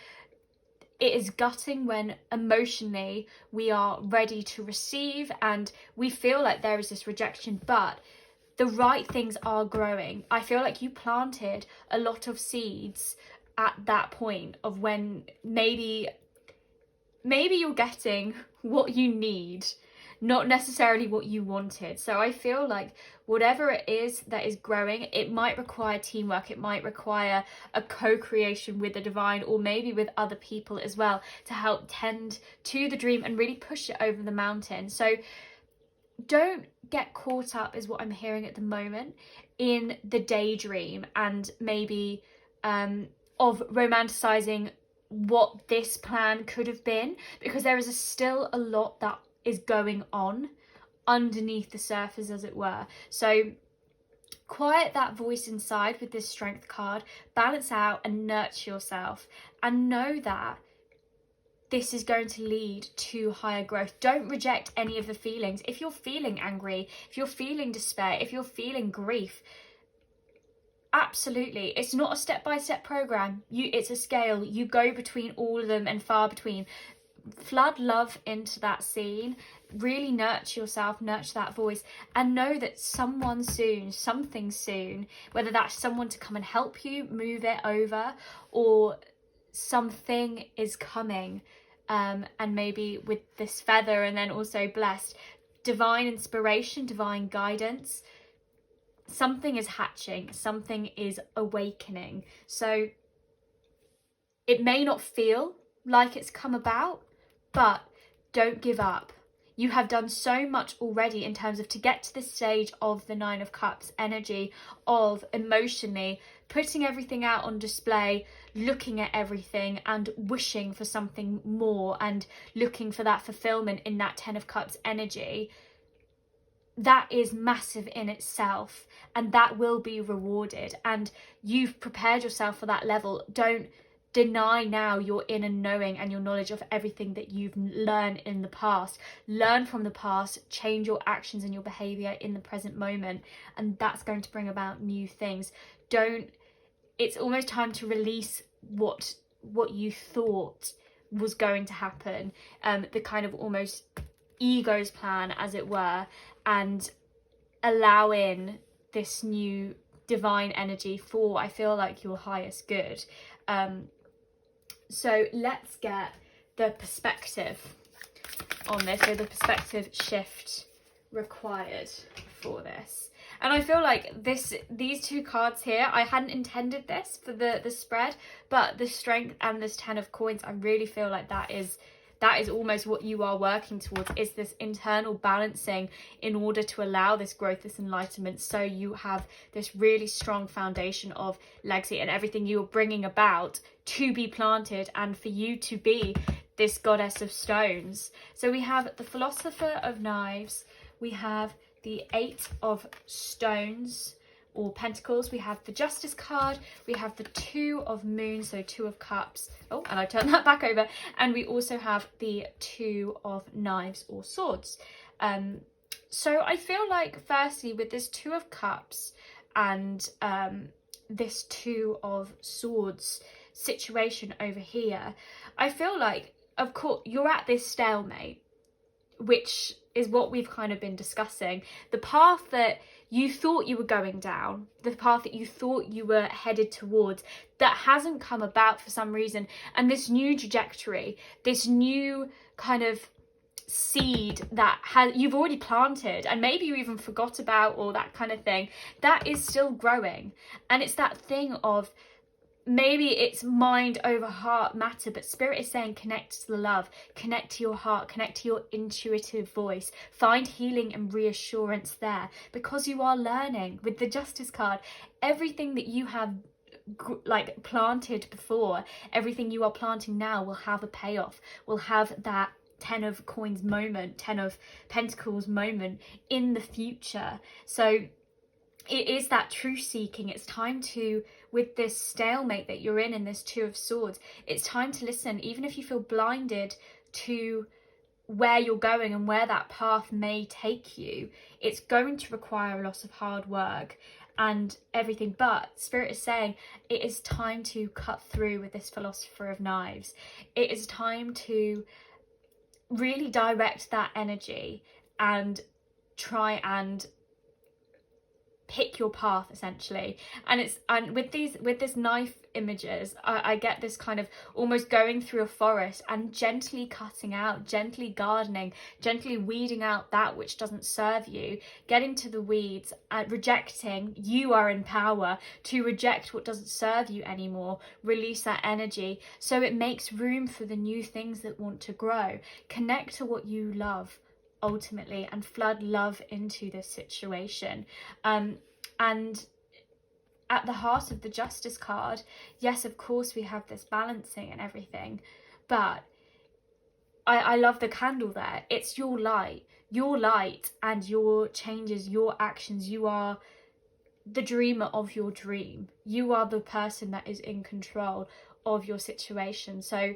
it is gutting when emotionally we are ready to receive and we feel like there is this rejection, but the right things are growing. I feel like you planted a lot of seeds at that point of when maybe you're getting what you need, not necessarily what you wanted. So I feel like whatever it is that is growing, it might require teamwork, it might require a co-creation with the divine, or maybe with other people as well, to help tend to the dream and really push it over the mountain. So don't get caught up, is what I'm hearing at the moment, in the daydream and maybe of romanticizing what this plan could have been, because there is still a lot that is going on underneath the surface, as it were. So quiet that voice inside with this Strength card, balance out and nurture yourself, and know that this is going to lead to higher growth. Don't reject any of the feelings. If you're feeling angry, if you're feeling despair, if you're feeling grief, absolutely, it's not a step-by-step program. It's a scale. You go between all of them and far between. Flood love into that scene, really nurture yourself, nurture that voice, and know that someone soon, something soon, whether that's someone to come and help you move it over, or something is coming, and maybe with this feather, and then also blessed, divine inspiration, divine guidance, something is hatching, something is awakening. So it may not feel like it's come about, but don't give up. You have done so much already in terms of to get to this stage of the Nine of Cups energy, of emotionally putting everything out on display, looking at everything and wishing for something more and looking for that fulfillment in that Ten of Cups energy. That is massive in itself, and that will be rewarded, and you've prepared yourself for that level. Don't deny now your inner knowing and your knowledge of everything that you've learned in the past. Learn from the past, change your actions and your behavior in the present moment, and that's going to bring about new things. It's almost time to release what you thought was going to happen, the kind of almost ego's plan, as it were, and allow in this new divine energy for, I feel like, your highest good. So let's get the perspective on this, so the perspective shift required for this. And I feel like these two cards here, I hadn't intended this for the spread, but the Strength and this Ten of Coins, I really feel like that is almost what you are working towards, is this internal balancing in order to allow this growth, this enlightenment, so you have this really strong foundation of legacy and everything you're bringing about to be planted, and for you to be this goddess of stones. So we have the Philosopher of Knives, we have the Eight of Stones or Pentacles, we have the Justice card, we have the Two of Moons, so Two of Cups, oh, and I turn that back over, and we also have the Two of Knives or Swords. So I feel like, firstly, with this Two of Cups and this Two of Swords situation over here, I feel like, of course, you're at this stalemate, which is what we've kind of been discussing. The path that you thought you were going down, the path that you thought you were headed towards, that hasn't come about for some reason, and this new trajectory, this new kind of seed that you've already planted and maybe you even forgot about, or that kind of thing, that is still growing. And it's that thing of, maybe it's mind over heart matter, but Spirit is saying connect to the love, connect to your heart, connect to your intuitive voice, find healing and reassurance there, because you are learning. With the Justice card, everything that you have like planted before, everything you are planting now will have a payoff, will have that Ten of Coins moment, Ten of Pentacles moment in the future. So it is that truth seeking. It's time to, with this stalemate that you're in this Two of Swords, it's time to listen, even if you feel blinded to where you're going and where that path may take you. It's going to require a lot of hard work and everything, but Spirit is saying it is time to cut through with this Philosopher of Knives. It is time to really direct that energy and try and pick your path, essentially. And with this knife images, I get this kind of almost going through a forest and gently cutting out, gently gardening, gently weeding out that which doesn't serve you, getting to the weeds and rejecting. You are in power to reject what doesn't serve you anymore, release that energy so it makes room for the new things that want to grow. Connect to what you love ultimately and flood love into this situation. And at the heart of the Justice card, yes, of course we have this balancing and everything, but I love the candle there. It's your light and your changes, your actions. You are the dreamer of your dream. You are the person that is in control of your situation. So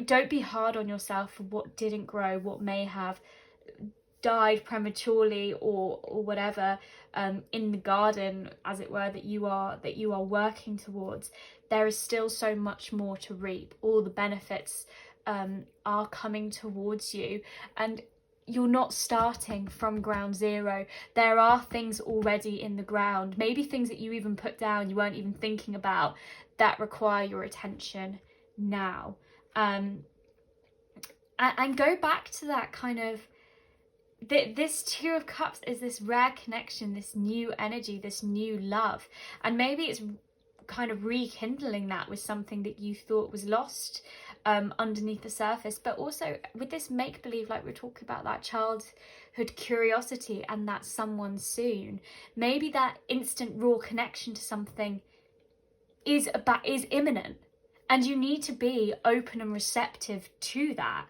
don't be hard on yourself for what didn't grow, what may have died prematurely or whatever, in the garden, as it were, that you are working towards. There is still so much more to reap. All the benefits are coming towards you, and you're not starting from ground zero. There are things already in the ground, maybe things that you even put down, you weren't even thinking about, that require your attention now. And go back to that kind of, this Two of Cups is this rare connection, this new energy, this new love. And maybe it's kind of rekindling that with something that you thought was lost underneath the surface. But also with this make-believe, like we're talking about, that childhood curiosity and that someone soon, maybe that instant raw connection to something is imminent, and you need to be open and receptive to that,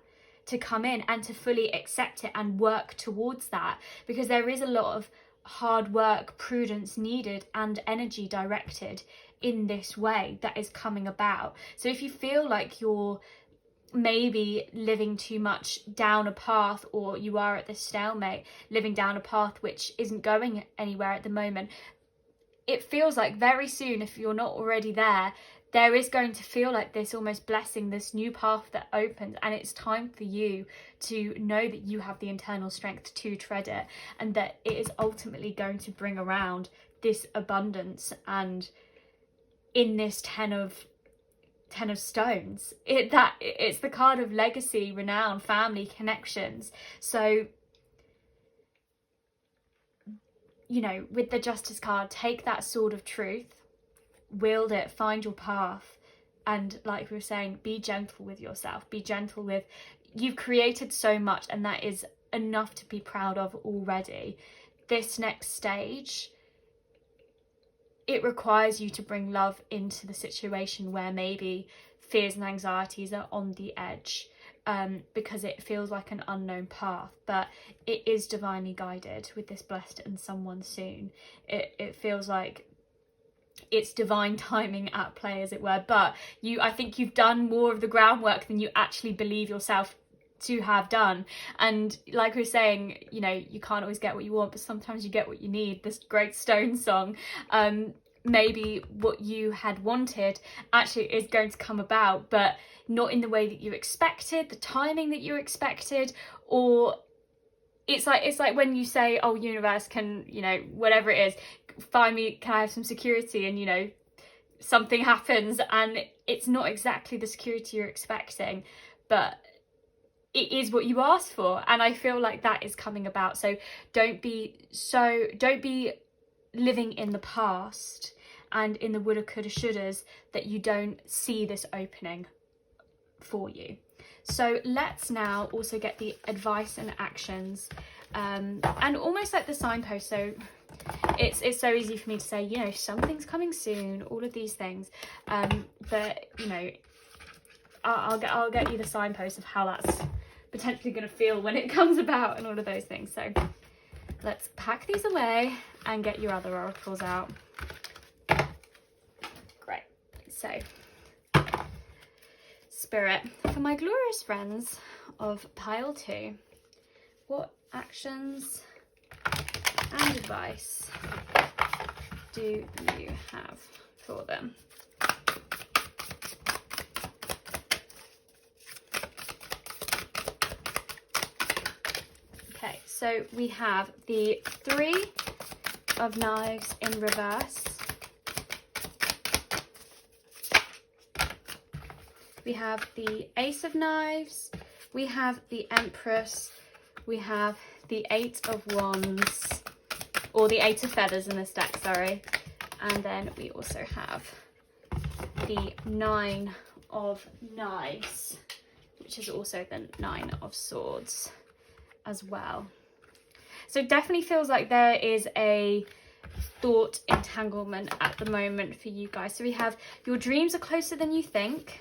to come in and to fully accept it and work towards that, because there is a lot of hard work, prudence needed, and energy directed in this way that is coming about. So if you feel like you're maybe living too much down a path, or you are at this stalemate, living down a path which isn't going anywhere at the moment, it feels like very soon, if you're not already there, there is going to feel like this almost blessing, this new path that opens, and it's time for you to know that you have the internal strength to tread it, and that it is ultimately going to bring around this abundance. And in this Ten of Stones, it's the card of legacy, renown, family, connections. So, you know, with the Justice card, take that sword of truth, wield it, find your path, and like we were saying, be gentle with yourself, be gentle with, you've created so much, and that is enough to be proud of already. This next stage, it requires you to bring love into the situation where maybe fears and anxieties are on the edge, because it feels like an unknown path, but it is divinely guided with this blessed and someone soon. It feels like it's divine timing at play, as it were, but I think you've done more of the groundwork than you actually believe yourself to have done. And like we were saying, you know, you can't always get what you want, but sometimes you get what you need. This great Stone song, maybe what you had wanted actually is going to come about, but not in the way that you expected, the timing that you expected. Or it's like when you say, oh, universe, can, you know, whatever it is, find me, can I have some security, and you know, something happens and it's not exactly the security you're expecting, but it is what you asked for. And I feel like that is coming about. So don't be living in the past and in the woulda, coulda, shouldas, that you don't see this opening for you. So let's now also get the advice and actions, and almost like the signpost. So it's so easy for me to say, you know, something's coming soon, all of these things, but you know, I'll get you the signpost of how that's potentially going to feel when it comes about, and all of those things. So let's pack these away and get your other oracles out. Great. So, Spirit, for my glorious friends of pile 2, what actions and advice do you have for them? Okay, so we have the 3 of Knives in reverse. We have the Ace of Knives, we have the Empress, we have the 8 of Wands, or the 8 of Feathers in this deck, sorry. And then we also have the 9 of Knives, which is also the 9 of Swords as well. So it definitely feels like there is a thought entanglement at the moment for you guys. So we have your dreams are closer than you think.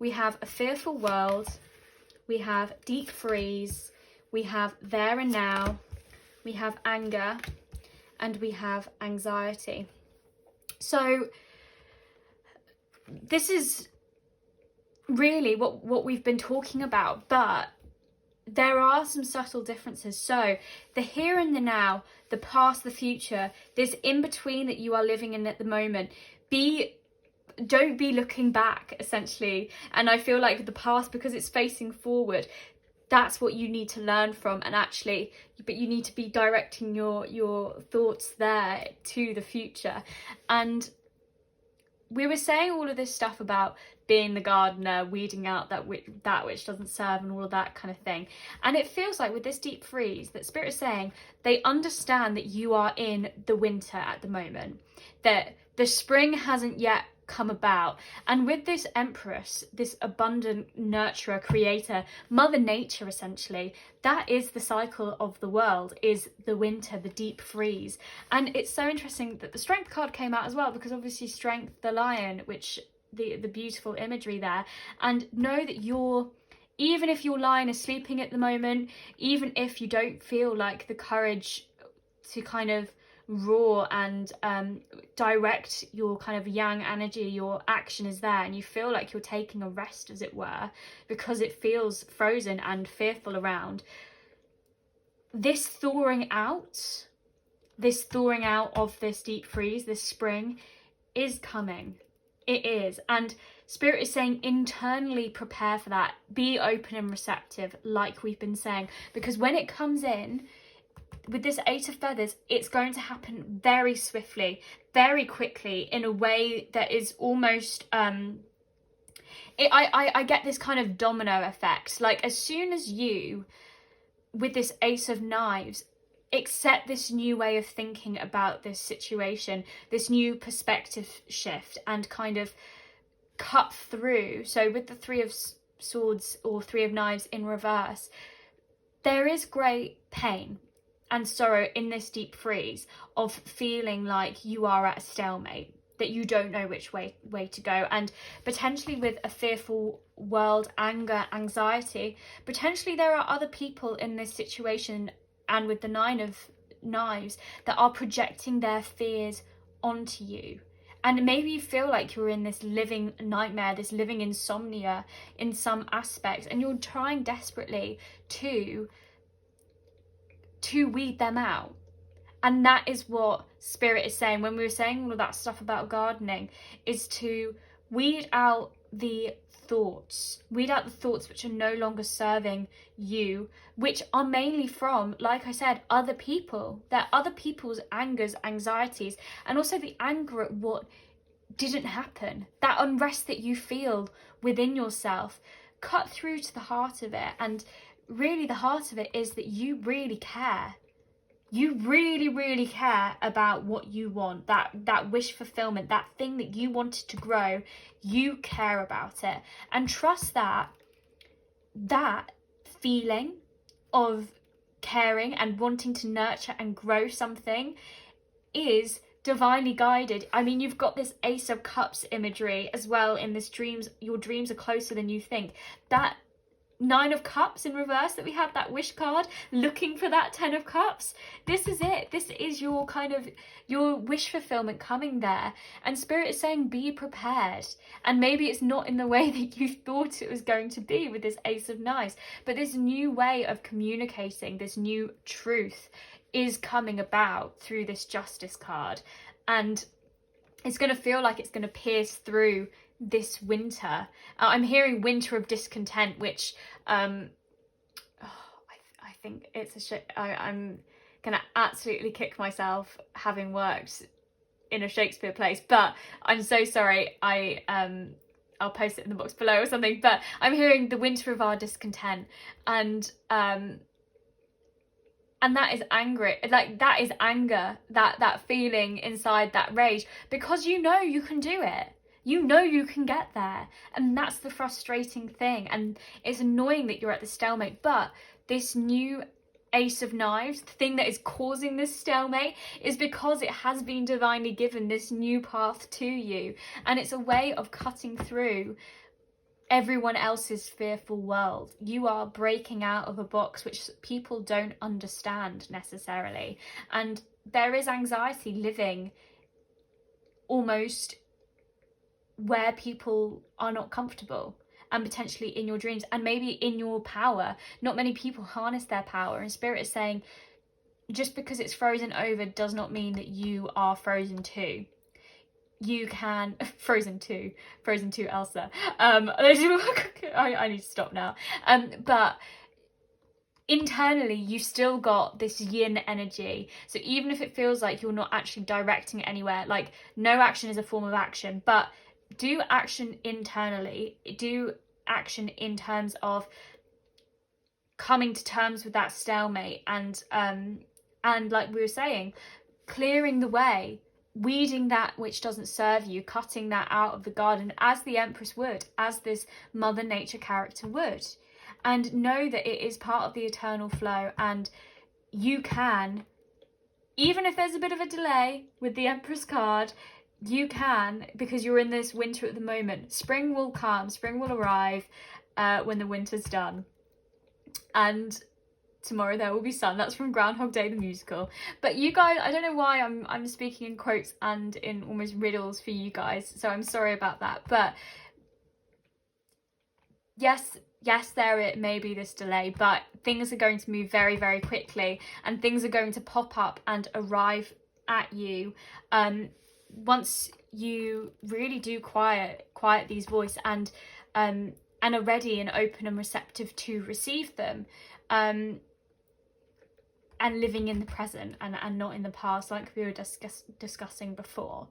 We have a fearful world. We have deep freeze. We have there and now. We have anger. and we have anxiety. So this is really what we've been talking about, but there are some subtle differences. So the here and the now, the past, the future, this in between that you are living in at the moment, don't be looking back, essentially. And I feel like with the past, because it's facing forward, that's what you need to learn from, and actually, but you need to be directing your thoughts there to the future. And we were saying all of this stuff about being the gardener, weeding out that which doesn't serve, and all of that kind of thing. And it feels like with this deep freeze that Spirit is saying they understand that you are in the winter at the moment, that the spring hasn't yet come about. And with this Empress, this abundant nurturer, creator, Mother Nature, essentially, that is the cycle of the world, is the winter, the deep freeze. And it's so interesting that the Strength card came out as well, because obviously Strength, the lion, which the beautiful imagery there. And know that even if your lion is sleeping at the moment, even if you don't feel like the courage to kind of roar and direct your kind of yang energy, your action is there, and you feel like you're taking a rest, as it were, because it feels frozen and fearful around. This thawing out of this deep freeze, this spring, is coming. It is. And Spirit is saying internally prepare for that. Be open and receptive, like we've been saying, because when it comes in, with this Eight of Feathers, it's going to happen very swiftly, very quickly, in a way that is almost I get this kind of domino effect. Like, as soon as you, with this Ace of Knives, accept this new way of thinking about this situation, this new perspective shift, and kind of cut through. So with the Three of Swords or Three of Knives in reverse, there is great pain and sorrow in this deep freeze of feeling like you are at a stalemate, that you don't know which way to go, and potentially with a fearful world, anger, anxiety. Potentially there are other people in this situation, and with the Nine of Knives, that are projecting their fears onto you. And maybe you feel like you're in this living nightmare, this living insomnia in some aspects, and you're trying desperately to weed them out. And that is what Spirit is saying when we were saying all of that stuff about gardening, is to weed out the thoughts which are no longer serving you, which are mainly from, like I said, other people. They're other people's angers, anxieties, and also the anger at what didn't happen, that unrest that you feel within yourself. Cut through to the heart of it, and really the heart of it is that you really care. You really, really care about what you want, that wish fulfillment, that thing that you wanted to grow. You care about it, and trust that feeling of caring and wanting to nurture and grow something is divinely guided. I mean, you've got this Ace of Cups imagery as well in this dreams. Your dreams are closer than you think. That Nine of Cups in reverse that we had, that wish card, looking for that Ten of Cups. This is it. This is your kind of, your wish fulfillment coming there. And Spirit is saying be prepared. And maybe it's not in the way that you thought it was going to be with this Ace of Knives, but this new way of communicating, this new truth is coming about through this Justice card. And it's going to feel like it's going to pierce through this winter. I'm hearing winter of discontent, which I think it's a shit. I'm gonna absolutely kick myself having worked in a Shakespeare place, but I'm so sorry. I'll post it in the box below or something, but I'm hearing the winter of our discontent, and that is angry, like that is anger, that feeling inside, that rage, because you know you can do it. You know you can get there, and that's the frustrating thing. And it's annoying that you're at the stalemate, but this new Ace of Knives, the thing that is causing this stalemate, is because it has been divinely given this new path to you, and it's a way of cutting through everyone else's fearful world. You are breaking out of a box which people don't understand necessarily, and there is anxiety living almost where people are not comfortable, and potentially in your dreams, and maybe in your power. Not many people harness their power, and Spirit is saying just because it's frozen over does not mean that you are frozen too. You can Frozen 2 Elsa. I need to stop now. But internally you've still got this yin energy, so even if it feels like you're not actually directing it anywhere, like no action is a form of action, but do action internally, do action in terms of coming to terms with that stalemate, and like we were saying, clearing the way, weeding that which doesn't serve you, cutting that out of the garden, as the Empress would, as this Mother Nature character would. And know that it is part of the eternal flow, and you can, even if there's a bit of a delay with the Empress card, you can, because you're in this winter at the moment. Spring will come, spring will arrive when the winter's done. And tomorrow there will be sun. That's from Groundhog Day the musical. But you guys, I don't know why I'm speaking in quotes and in almost riddles for you guys, so I'm sorry about that. But yes, there may be this delay, but things are going to move very, very quickly, and things are going to pop up and arrive at you once you really do quiet these voices and are ready and open and receptive to receive them, and living in the present and not in the past, like we were discussing before.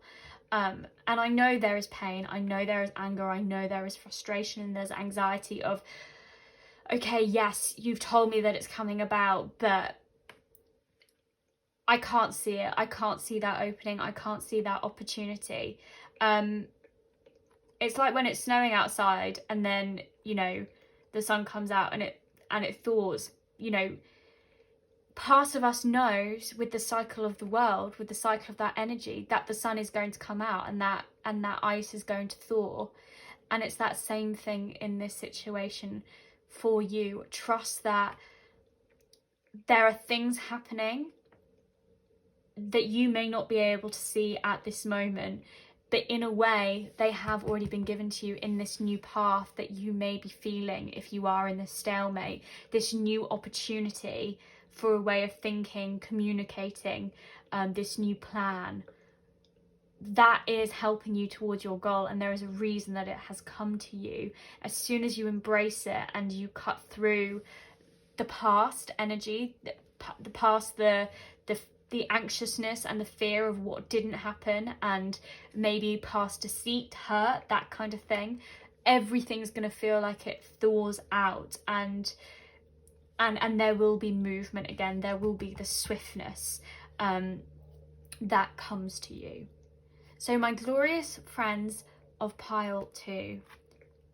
And I know there is pain, I know there is anger, I know there is frustration, and there's anxiety of, okay, yes, you've told me that it's coming about, but I can't see it. I can't see that opening. I can't see that opportunity. It's like when it's snowing outside and then, you know, the sun comes out and it thaws. You know, part of us knows with the cycle of the world, with the cycle of that energy, that the sun is going to come out and that ice is going to thaw. And it's that same thing in this situation for you. Trust that there are things happening that you may not be able to see at this moment, but in a way they have already been given to you in this new path that you may be feeling if you are in this stalemate, this new opportunity for a way of thinking, communicating, this new plan that is helping you towards your goal. And there is a reason that it has come to you. As soon as you embrace it and you cut through the past energy, the past, the anxiousness and the fear of what didn't happen, and maybe past deceit, hurt, that kind of thing, everything's going to feel like it thaws out, and there will be movement again. There will be the swiftness that comes to you. So my glorious friends of pile 2,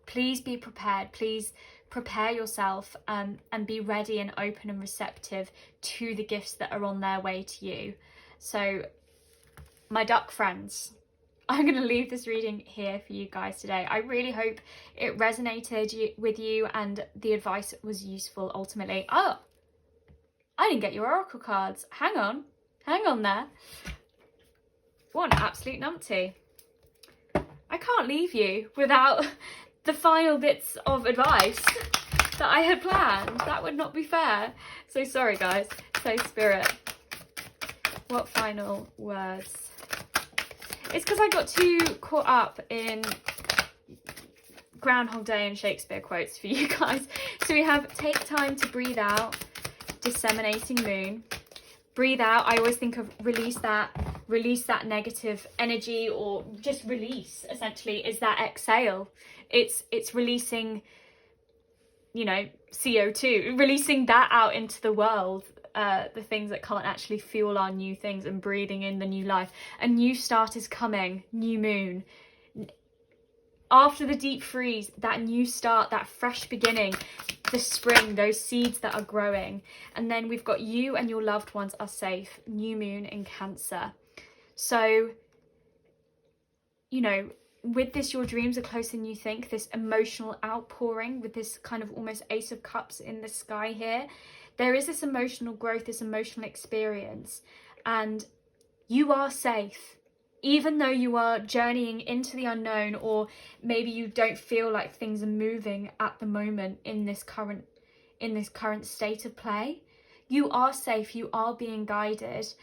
please be prepared. Please prepare yourself and be ready and open and receptive to the gifts that are on their way to you. So my duck friends, I'm going to leave this reading here for you guys today. I really hope it resonated with you and the advice was useful ultimately. Oh, I didn't get your oracle cards. Hang on there. What an absolute numpty. I can't leave you without the final bits of advice that I had planned. That would not be fair. So sorry guys. So Spirit, what final words? It's because I got too caught up in Groundhog Day and Shakespeare quotes for you guys. So we have take time to breathe out, disseminating moon. Breathe out, I always think of release that negative energy, or just release, essentially, is that exhale. It's releasing, you know, CO2, releasing that out into the world, the things that can't actually fuel our new things, and breathing in the new life. A new start is coming, new moon. After the deep freeze, that new start, that fresh beginning, the spring, those seeds that are growing. And then we've got you and your loved ones are safe, new moon in Cancer. So, you know, with this, your dreams are closer than you think, this emotional outpouring with this kind of almost Ace of Cups in the sky here. There is this emotional growth, this emotional experience. and you are safe. Even though you are journeying into the unknown, or maybe you don't feel like things are moving at the moment in this current state of play, you are safe, you are being guided.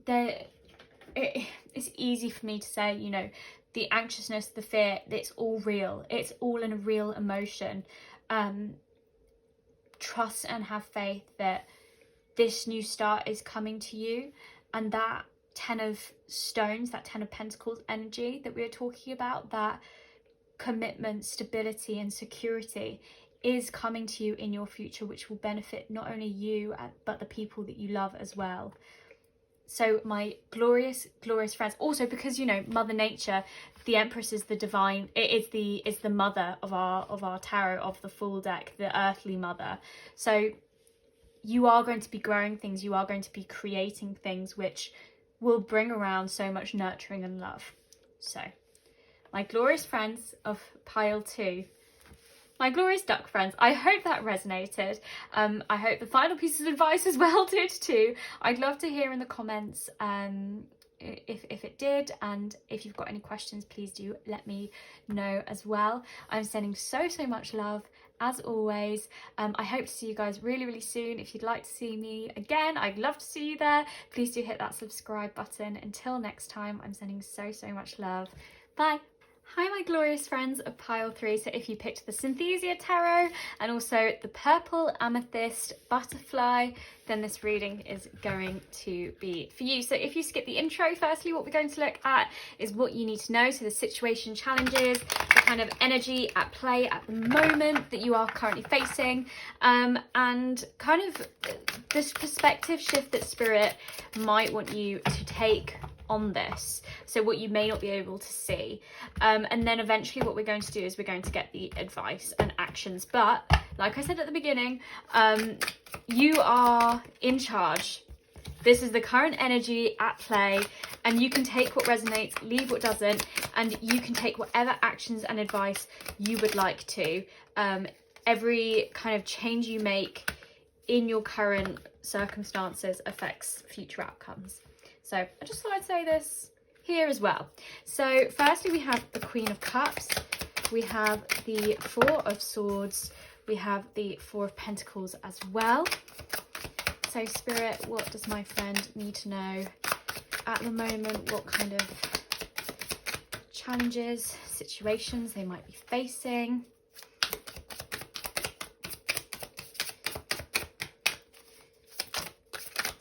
It's easy for me to say, you know, the anxiousness, the fear, it's all real. It's all in a real emotion. Trust and have faith that this new start is coming to you, and that 10 of stones, that 10 of pentacles energy that we were talking about, that commitment, stability and security is coming to you in your future, which will benefit not only you but the people that you love as well. So my glorious friends, also because, you know, Mother Nature, the Empress is the divine, it is the mother of our tarot, of the Fool deck, the earthly mother. So you are going to be growing things, you are going to be creating things which will bring around so much nurturing and love. So my glorious friends of pile 2, my glorious duck friends, I hope that resonated. I hope the final piece of advice as well did too. I'd love to hear in the comments if it did, and if you've got any questions, please do let me know as well. I'm sending so much love as always. I hope to see you guys really soon. If you'd like to see me again, I'd love to see you there. Please do hit that subscribe button. Until next time, I'm sending so much love. Bye. Hi my glorious friends of pile 3. So if you picked the Synesthesia Tarot and also the purple amethyst butterfly, then this reading is going to be for you. So if you skip the intro, firstly what we're going to look at is what you need to know. So the situation, challenges, the kind of energy at play at the moment that you are currently facing, and kind of this perspective shift that Spirit might want you to take on this, so what you may not be able to see, and then eventually what we're going to do is we're going to get the advice and actions. But like I said at the beginning, you are in charge. This is the current energy at play, and you can take what resonates, leave what doesn't, and you can take whatever actions and advice you would like to. Every kind of change you make in your current circumstances affects future outcomes. So I just thought I'd say this here as well. So firstly, we have the Queen of Cups, we have the 4 of Swords, we have the 4 of Pentacles as well. So Spirit, what does my friend need to know at the moment? What kind of challenges, situations they might be facing?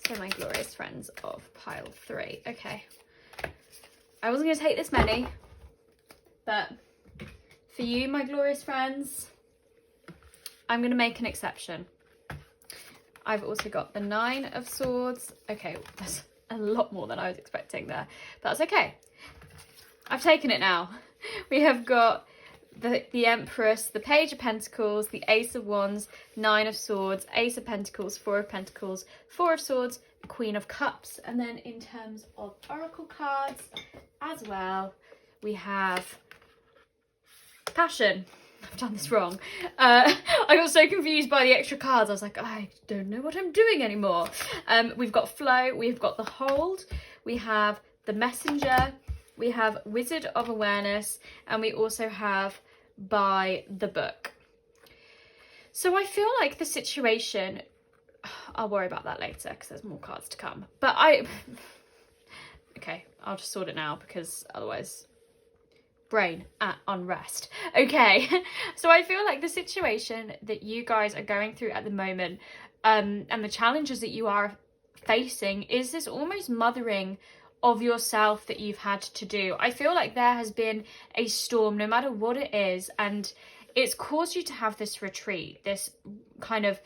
So my glorious friends of pile 3. Okay, I wasn't going to take this many, but for you, my glorious friends, I'm going to make an exception. I've also got the 9 of Swords. Okay, that's a lot more than I was expecting there, but that's okay. I've taken it now. We have got the Empress, the Page of Pentacles, the Ace of Wands, 9 of Swords, Ace of Pentacles, 4 of Pentacles, 4 of Swords, Queen of Cups. And then in terms of Oracle cards as well, we have Passion. I've done this wrong. I got so confused by the extra cards. I was like, I don't know what I'm doing anymore. We've got Flow, we've got the Hold, we have the Messenger, we have Wizard of Awareness, and we also have By the Book. So I feel like the situation, I'll worry about that later because there's more cards to come. But okay, I'll just sort it now because otherwise brain at unrest. Okay, so I feel like the situation that you guys are going through at the moment, and the challenges that you are facing, is this almost mothering of yourself that you've had to do. I feel like there has been a storm, no matter what it is, and it's caused you to have this retreat, this kind of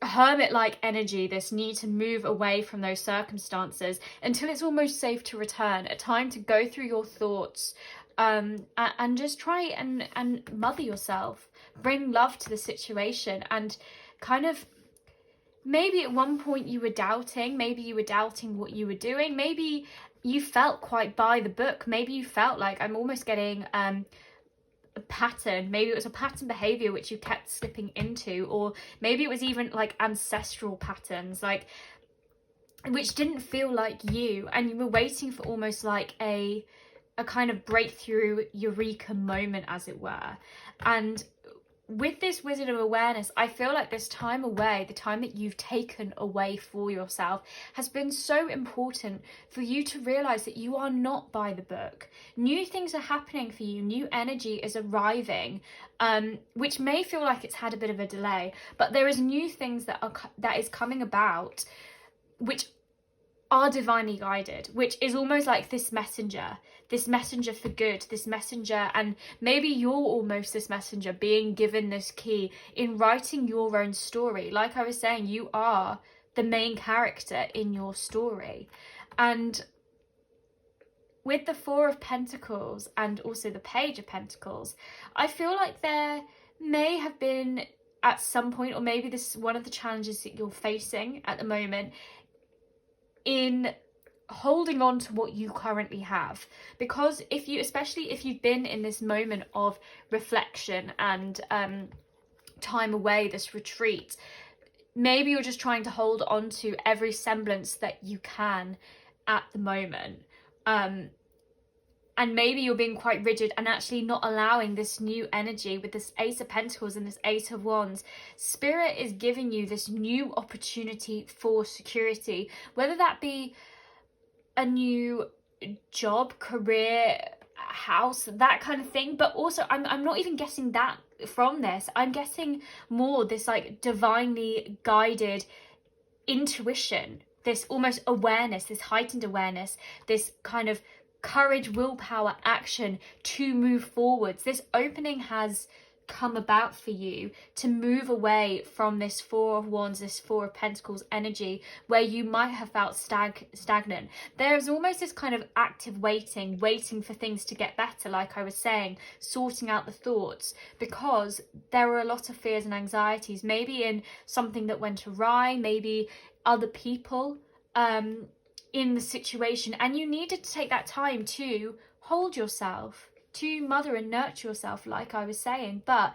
hermit-like energy, this need to move away from those circumstances until it's almost safe to return, a time to go through your thoughts, and just try and mother yourself, bring love to the situation. And kind of, maybe at one point you were doubting, maybe you were doubting what you were doing, maybe you felt quite by the book, maybe you felt like, I'm almost getting a pattern, maybe it was a pattern behavior which you kept slipping into, or maybe it was even like ancestral patterns, like which didn't feel like you, and you were waiting for almost like a kind of breakthrough eureka moment, as it were. And with this Wizard of Awareness, I feel like this time away, the time that you've taken away for yourself, has been so important for you to realize that you are not by the book. New things are happening for you. New energy is arriving, which may feel like it's had a bit of a delay, but there is new things that is coming about, which are divinely guided, which is almost like this messenger for good, this messenger, and maybe you're almost this messenger being given this key in writing your own story. Like I was saying, you are the main character in your story. And with the Four of Pentacles and also the Page of Pentacles, I feel like there may have been at some point, or maybe this is one of the challenges that you're facing at the moment, in holding on to what you currently have. Because especially if you've been in this moment of reflection and time away, this retreat, maybe you're just trying to hold on to every semblance that you can at the moment. And maybe you're being quite rigid and actually not allowing this new energy with this Ace of Pentacles and this Eight of Wands. Spirit is giving you this new opportunity for security, whether that be a new job, career, house, that kind of thing. But also, I'm not even guessing that from this. I'm guessing more this like divinely guided intuition, this almost awareness, this heightened awareness, this kind of courage, willpower, action to move forwards. This opening has come about for you to move away from this Four of Wands, this Four of Pentacles energy where you might have felt stagnant. There's almost this kind of active waiting for things to get better, like I was saying, sorting out the thoughts, because there were a lot of fears and anxieties, maybe in something that went awry, maybe other people in the situation, and you needed to take that time to hold yourself, to mother and nurture yourself, like I was saying. But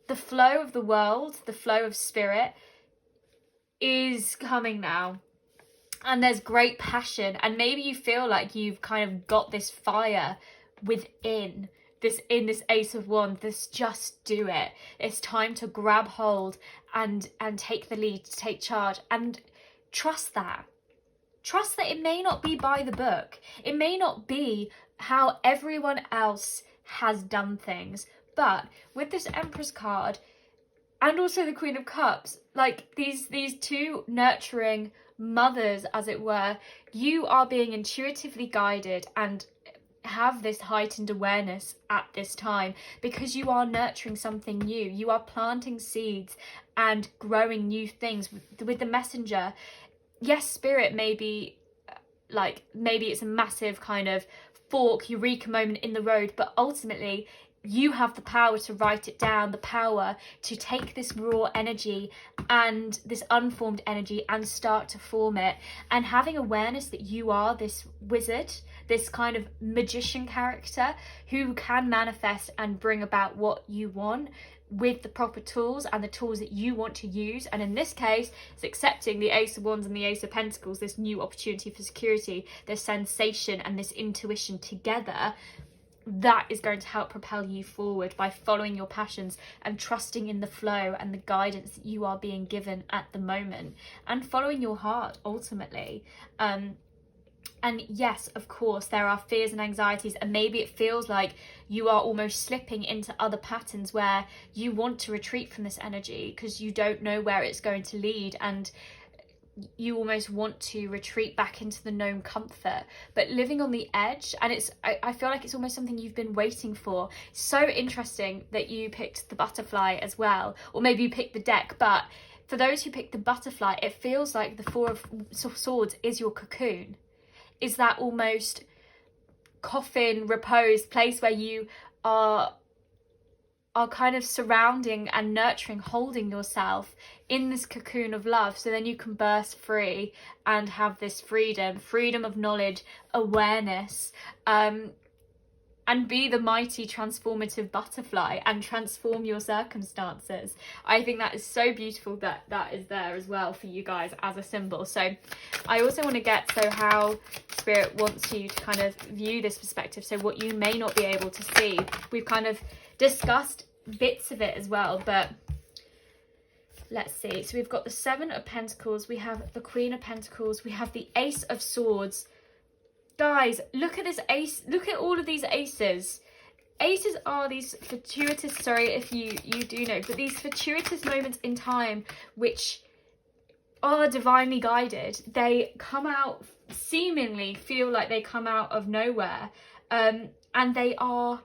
the flow of the world, the flow of spirit is coming now, and there's great passion, and maybe you feel like you've kind of got this fire within this, in this Ace of Wands, this just do it. It's time to grab hold and take the lead, to take charge, and trust that. Trust that it may not be by the book. It may not be how everyone else has done things. But with this Empress card and also the Queen of Cups, like these two nurturing mothers, as it were, you are being intuitively guided and have this heightened awareness at this time because you are nurturing something new. You are planting seeds and growing new things with the messenger. Yes, spirit may be like, maybe it's a massive kind of fork, eureka moment in the road, but ultimately you have the power to write it down, the power to take this raw energy and this unformed energy and start to form it. And having awareness that you are this wizard, this kind of magician character who can manifest and bring about what you want with the proper tools and the tools that you want to use. And in this case, it's accepting the Ace of Wands and the Ace of Pentacles, this new opportunity for security, this sensation and this intuition together. That is going to help propel you forward by following your passions and trusting in the flow and the guidance that you are being given at the moment, and following your heart ultimately. And yes, of course, there are fears and anxieties, and maybe it feels like you are almost slipping into other patterns where you want to retreat from this energy because you don't know where it's going to lead, and you almost want to retreat back into the known comfort. But living on the edge, and I feel like it's almost something you've been waiting for. So interesting that you picked the butterfly as well, or maybe you picked the deck, but for those who picked the butterfly, it feels like the Four of Swords is your cocoon. Is that almost coffin, repose, place where you are kind of surrounding and nurturing, holding yourself in this cocoon of love, so then you can burst free and have this freedom of knowledge, awareness, and be the mighty transformative butterfly and transform your circumstances. I think that is so beautiful that that is there as well for you guys as a symbol. So I also want to get how Spirit wants you to kind of view this perspective, so what you may not be able to see. We've kind of discussed bits of it as well, but let's see. So we've got the Seven of Pentacles, we have the Queen of Pentacles, we have the Ace of Swords. Guys, look at this ace. Look at all of these aces. Aces are these fortuitous, sorry if you do know, but these fortuitous moments in time which are divinely guided. They come out, seemingly feel like they come out of nowhere, and they are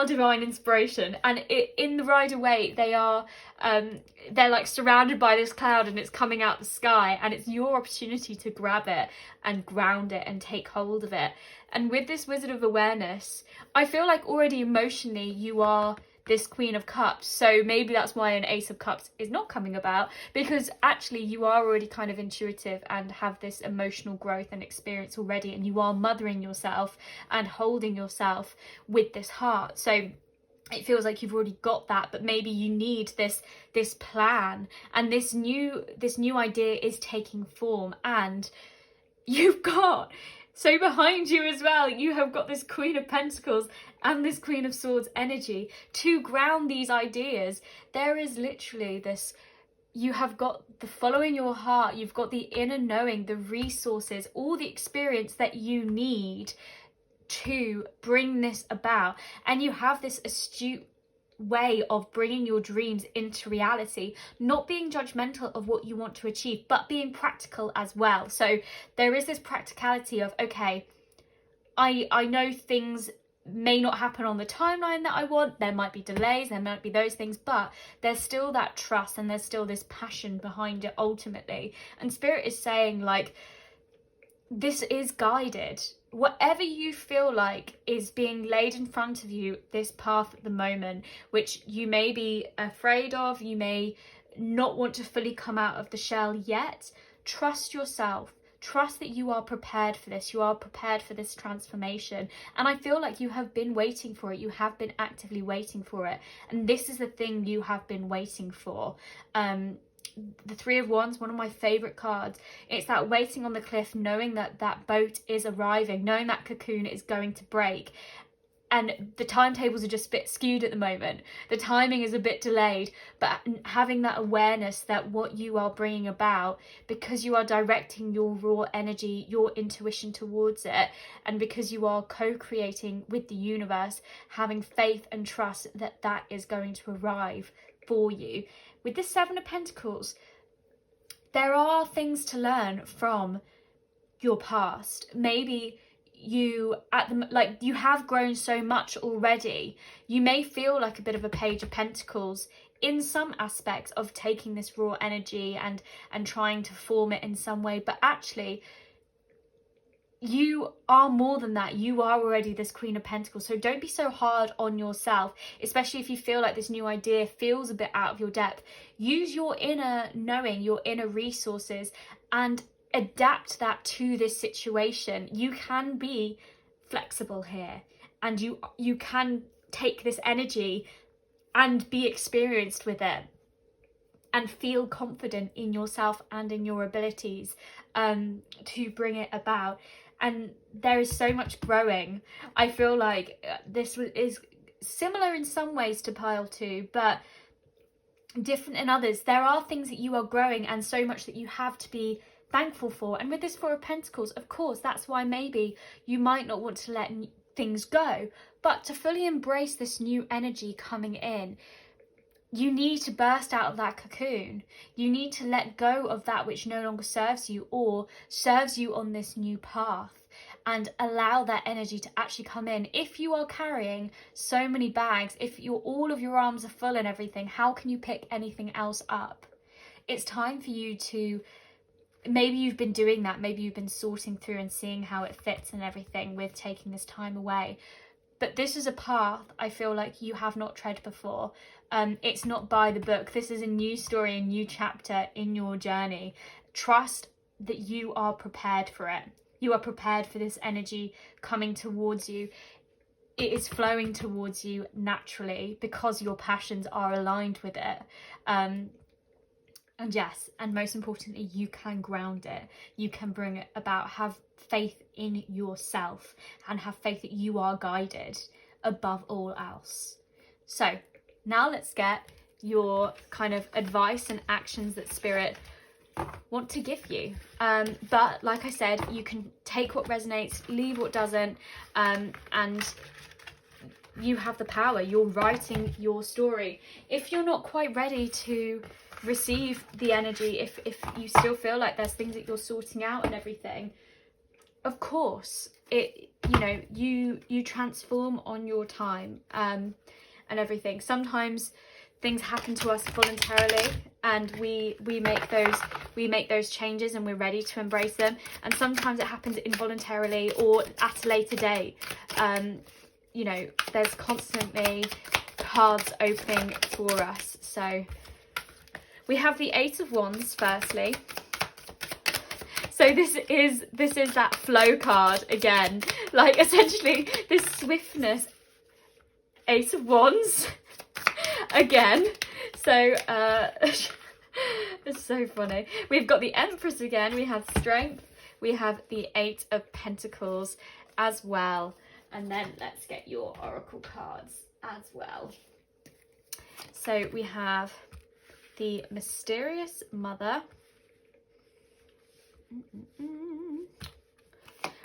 divine inspiration, and in the Rider-Waite they're like surrounded by this cloud and it's coming out the sky, and it's your opportunity to grab it and ground it and take hold of it. And with this Wizard of Awareness, I feel like already emotionally you are this Queen of Cups, so maybe that's why an Ace of Cups is not coming about, because actually you are already kind of intuitive and have this emotional growth and experience already, and you are mothering yourself and holding yourself with this heart. So it feels like you've already got that, but maybe you need this plan, and this new idea is taking form. And you've got, so behind you as well, you have got this Queen of Pentacles and this Queen of Swords energy to ground these ideas. There is literally this, you have got the following your heart, you've got the inner knowing, the resources, all the experience that you need to bring this about. And you have this astute way of bringing your dreams into reality, not being judgmental of what you want to achieve, but being practical as well. So there is this practicality of, okay, I know things may not happen on the timeline that I want, there might be delays, there might be those things, but there's still that trust and there's still this passion behind it ultimately. And Spirit is saying, like, this is guided. Whatever you feel like is being laid in front of you, this path at the moment, which you may be afraid of, you may not want to fully come out of the shell yet, trust yourself. Trust that you are prepared for this. You are prepared for this transformation. And I feel like you have been waiting for it. You have been actively waiting for it. And this is the thing you have been waiting for. The Three of Wands, one of my favourite cards. It's that waiting on the cliff, knowing that that boat is arriving, knowing that cocoon is going to break. And the timetables are just a bit skewed at the moment. The timing is a bit delayed, but having that awareness that what you are bringing about, because you are directing your raw energy, your intuition towards it, and because you are co-creating with the universe, having faith and trust that that is going to arrive for you. With the Seven of Pentacles, there are things to learn from your past. Maybe you you have grown so much already. You may feel like a bit of a Page of Pentacles in some aspects of taking this raw energy and trying to form it in some way, but actually you are more than that. You are already this Queen of Pentacles. So don't be so hard on yourself, especially if you feel like this new idea feels a bit out of your depth. Use your inner knowing, your inner resources, and adapt that to this situation. You can be flexible here, and you can take this energy and be experienced with it and feel confident in yourself and in your abilities to bring it about. And there is so much growing. I feel like this is similar in some ways to pile 2, but different in others. There are things that you are growing, and so much that you have to be thankful for. And with this Four of Pentacles, of course, that's why maybe you might not want to let things go, but to fully embrace this new energy coming in, you need to burst out of that cocoon. You need to let go of that which no longer serves you or serves you on this new path, and allow that energy to actually come in. If you are carrying so many bags, if all of your arms are full and everything, how can you pick anything else up? It's time for you to, maybe you've been doing that, maybe you've been sorting through and seeing how it fits and everything with taking this time away. But this is a path I feel like you have not tread before. It's not by the book. This is a new story, a new chapter in your journey. Trust that you are prepared for it. You are prepared for this energy coming towards you. It is flowing towards you naturally because your passions are aligned with it. And yes, and most importantly, you can ground it. You can bring it about. Have faith in yourself and have faith that you are guided above all else. So now let's get your kind of advice and actions that Spirit want to give you. But like I said, you can take what resonates, leave what doesn't, and you have the power. You're writing your story. If you're not quite ready to receive the energy, if you still feel like there's things that you're sorting out and everything, of course, you transform on your time, and everything. Sometimes things happen to us voluntarily, and we make those changes and we're ready to embrace them. And sometimes it happens involuntarily or at a later date. There's constantly cards opening for us. So we have the Eight of Wands firstly. So this is that flow card again, like essentially this swiftness. Ace of Wands again. So it's so funny. We've got the Empress again, we have Strength, we have the Eight of Pentacles as well. And then let's get your Oracle cards as well. So we have the Mysterious Mother.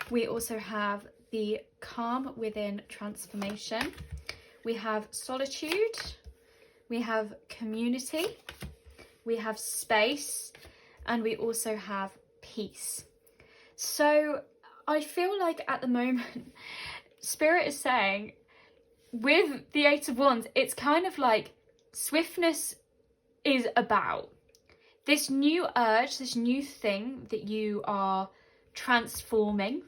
We also have the Calm Within Transformation. We have Solitude. We have Community. We have Space. And we also have Peace. So I feel like at the moment, Spirit is saying with the Eight of Wands, it's kind of like swiftness is about this new urge, this new thing that you are transforming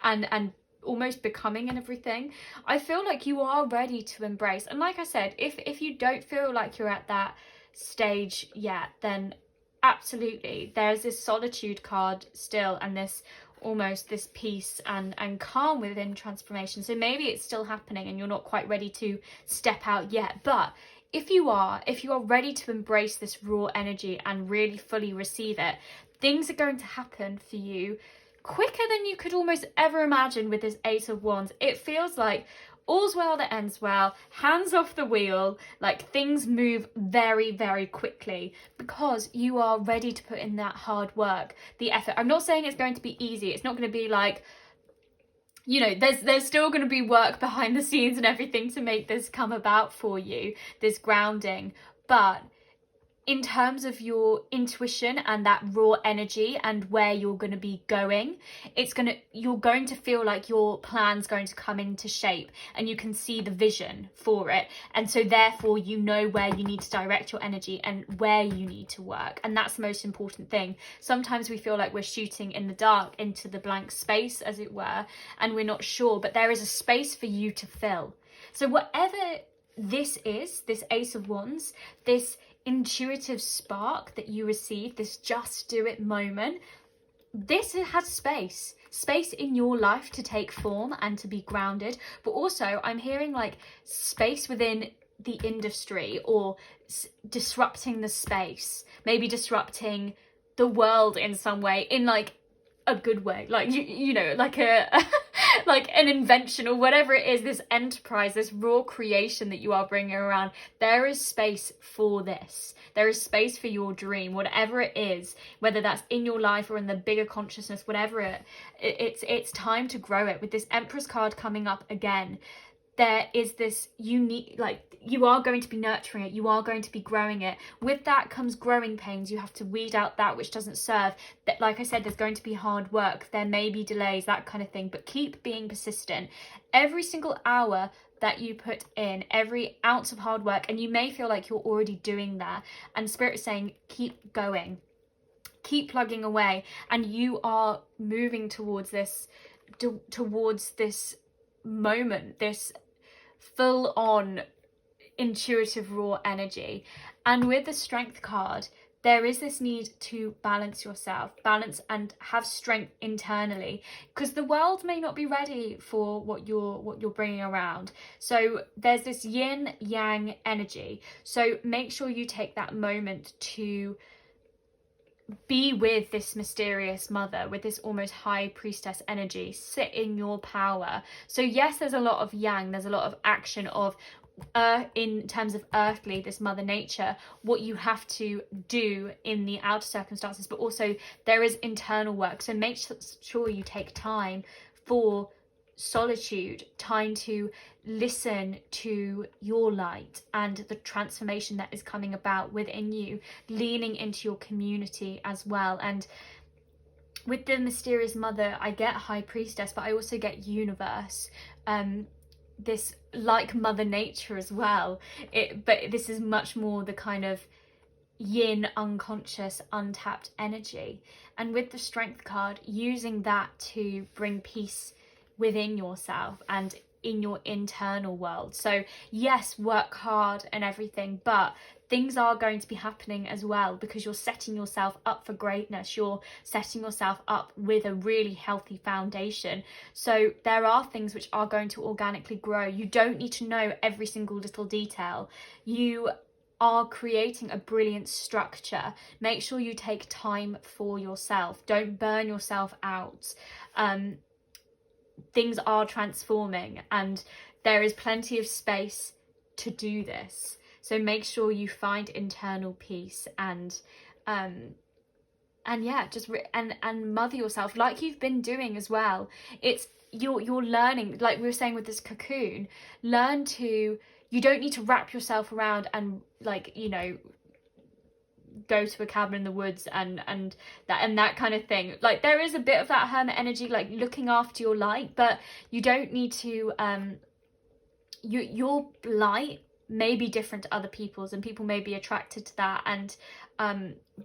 and almost becoming and everything. I feel like you are ready to embrace. And like I said, if you don't feel like you're at that stage yet, then absolutely, there's this Solitude card still, and this almost this peace and calm within transformation. So maybe it's still happening and you're not quite ready to step out yet. But if you are ready to embrace this raw energy and really fully receive it, things are going to happen for you quicker than you could almost ever imagine with this Eight of Wands. It feels like all's well that ends well, hands off the wheel, like things move very, very quickly because you are ready to put in that hard work, the effort. I'm not saying it's going to be easy. It's not going to be like, there's still going to be work behind the scenes and everything to make this come about for you, this grounding. But in terms of your intuition and that raw energy and where you're going to be going, you're going to feel like your plan's going to come into shape and you can see the vision for it. And so therefore you know where you need to direct your energy and where you need to work. And that's the most important thing. Sometimes we feel like we're shooting in the dark into the blank space, as it were, and we're not sure, but there is a space for you to fill. So whatever this is, this Ace of Wands, this intuitive spark that you receive, this just do it moment, this has space in your life to take form and to be grounded. But also I'm hearing like space within the industry, or disrupting the space, maybe disrupting the world in some way, in like a good way, like like a like an invention or whatever it is, this enterprise, this raw creation that you are bringing around. There is space for this. There is space for your dream, whatever it is, whether that's in your life or in the bigger consciousness, whatever it's time to grow it. With this Empress card coming up again, there is this unique, like, you are going to be nurturing it, you are going to be growing it. With that comes growing pains. You have to weed out that which doesn't serve. That, like I said, there's going to be hard work, there may be delays, that kind of thing, but keep being persistent. Every single hour that you put in, every ounce of hard work, and you may feel like you're already doing that, and Spirit is saying keep going, keep plugging away, and you are moving towards this moment, this full on intuitive raw energy. And with the Strength card, there is this need to balance yourself, balance and have strength internally, because the world may not be ready for what you're bringing around. So there's this yin yang energy. So make sure you take that moment to be with this mysterious mother, with this almost high priestess energy. Sit in your power. So yes, there's a lot of yang, there's a lot of action of in terms of earthly, this mother nature, what you have to do in the outer circumstances, but also there is internal work. So make sure you take time for solitude, time to listen to your light and the transformation that is coming about within you, leaning into your community as well. And with the mysterious mother, I get high priestess, but I also get universe, this like mother nature as well. But this is much more the kind of yin, unconscious, untapped energy. And with the strength card, using that to bring peace within yourself and in your internal world. So yes, work hard and everything, but things are going to be happening as well, because you're setting yourself up for greatness. You're setting yourself up with a really healthy foundation. So there are things which are going to organically grow. You don't need to know every single little detail. You are creating a brilliant structure. Make sure you take time for yourself. Don't burn yourself out. Things are transforming and there is plenty of space to do this. So make sure you find internal peace and yeah, just and mother yourself like you've been doing as well. It's you're learning, like we were saying with this cocoon, learn to, you don't need to wrap yourself around and, like, you know, go to a cabin in the woods and that kind of thing. Like there is a bit of that hermit energy, like looking after your light, but you don't need to your light may be different to other people's and people may be attracted to that, and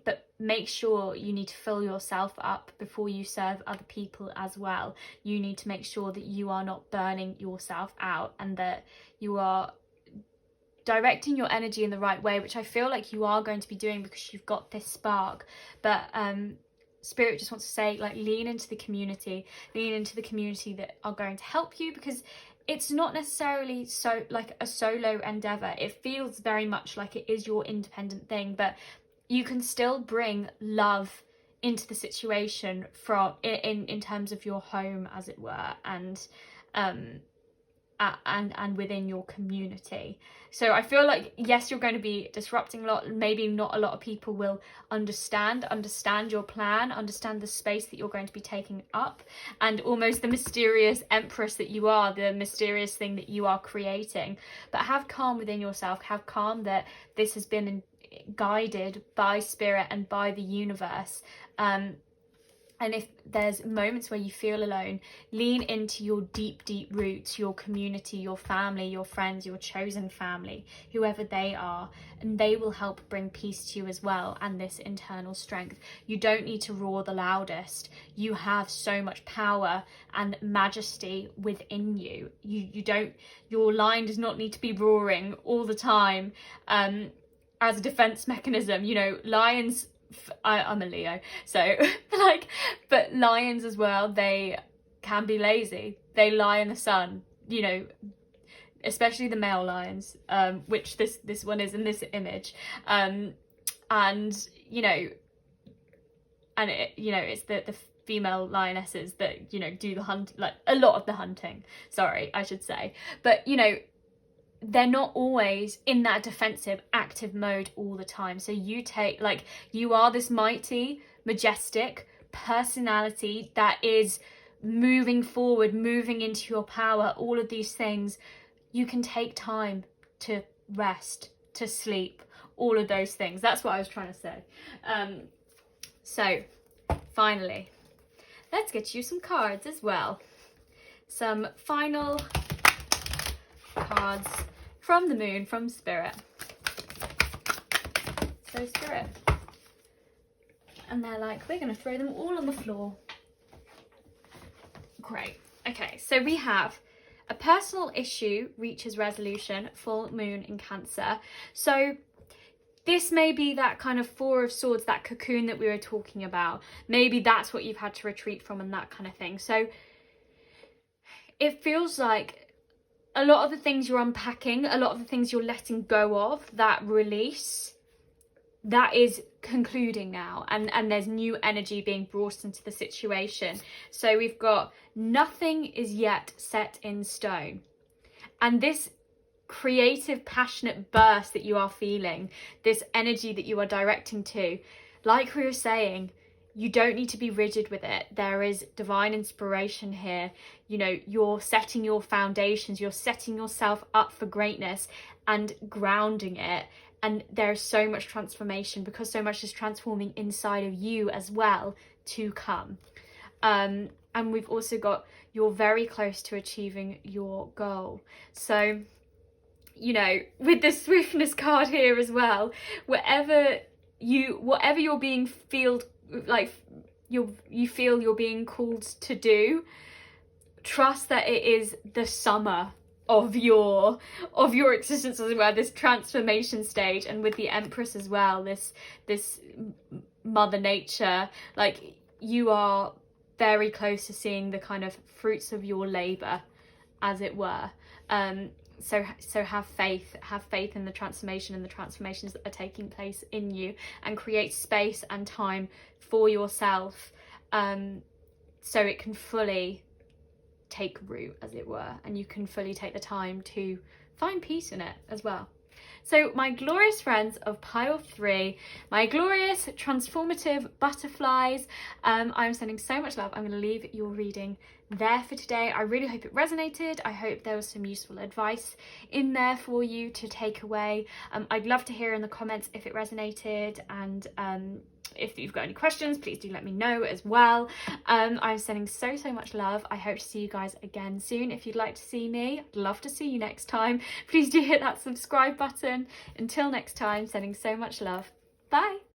but make sure you need to fill yourself up before you serve other people as well. You need to make sure that you are not burning yourself out and that you are directing your energy in the right way, which I feel like you are going to be doing because you've got this spark. But Spirit just wants to say, like, lean into the community that are going to help you, because it's not necessarily so like a solo endeavor. It feels very much like it is your independent thing, but you can still bring love into the situation from in terms of your home, as it were, and within your community. So I feel like, yes, you're going to be disrupting a lot. Maybe not a lot of people will understand your plan, understand the space that you're going to be taking up, and almost the mysterious empress that you are, the mysterious thing that you are creating. But have calm within yourself, have calm that this has been guided by Spirit and by the universe. And if there's moments where you feel alone, lean into your deep roots, your community, your family, your friends, your chosen family, whoever they are, and they will help bring peace to you as well, and this internal strength. You don't need to roar the loudest. You have so much power and majesty within you. Your lion does not need to be roaring all the time as a defense mechanism. You know, lions, I'm a Leo, so like, but lions as well, they can be lazy. They lie in the sun, you know, especially the male lions, which this one is in this image, and you know, and it's the female lionesses that, you know, do the hunt, like a lot of the hunting, sorry, I should say. But you know, they're not always in that defensive, active mode all the time. So you are this mighty, majestic personality that is moving forward, moving into your power, all of these things. You can take time to rest, to sleep, all of those things. That's what I was trying to say. So finally, let's get you some cards as well. Some final cards from the moon, from Spirit. So Spirit. And they're like, we're going to throw them all on the floor. Great. Okay, so we have a personal issue reaches resolution, full moon in Cancer. So this may be that kind of Four of Swords, that cocoon that we were talking about. Maybe that's what you've had to retreat from and that kind of thing. So it feels like a lot of the things you're unpacking, a lot of the things you're letting go of, that release, that is concluding now, and there's new energy being brought into the situation. So we've got nothing is yet set in stone. And this creative, passionate burst that you are feeling, this energy that you are directing to, like we were saying, you don't need to be rigid with it. There is divine inspiration here. You know, you're setting your foundations, you're setting yourself up for greatness and grounding it. And there's so much transformation, because so much is transforming inside of you as well to come. And we've also got, you're very close to achieving your goal. So, you know, with the swiftness card here as well, whatever you're being you feel you're being called to do, trust that it is the summer of your existence as well, this transformation stage. And with the Empress as well, this Mother Nature, like, you are very close to seeing the kind of fruits of your labor, as it were. So have faith in the transformation and the transformations that are taking place in you, and create space and time for yourself, so it can fully take root, as it were, and you can fully take the time to find peace in it as well. So my glorious friends of pile 3, my glorious transformative butterflies, I'm sending so much love. I'm going to leave your reading there for today. I really hope it resonated. I hope there was some useful advice in there for you to take away. I'd love to hear in the comments if it resonated, and if you've got any questions, please do let me know as well. I'm sending so much love. I hope to see you guys again soon. If you'd like to see me, I'd love to see you next time. Please do hit that subscribe button. Until next time, sending so much love. Bye.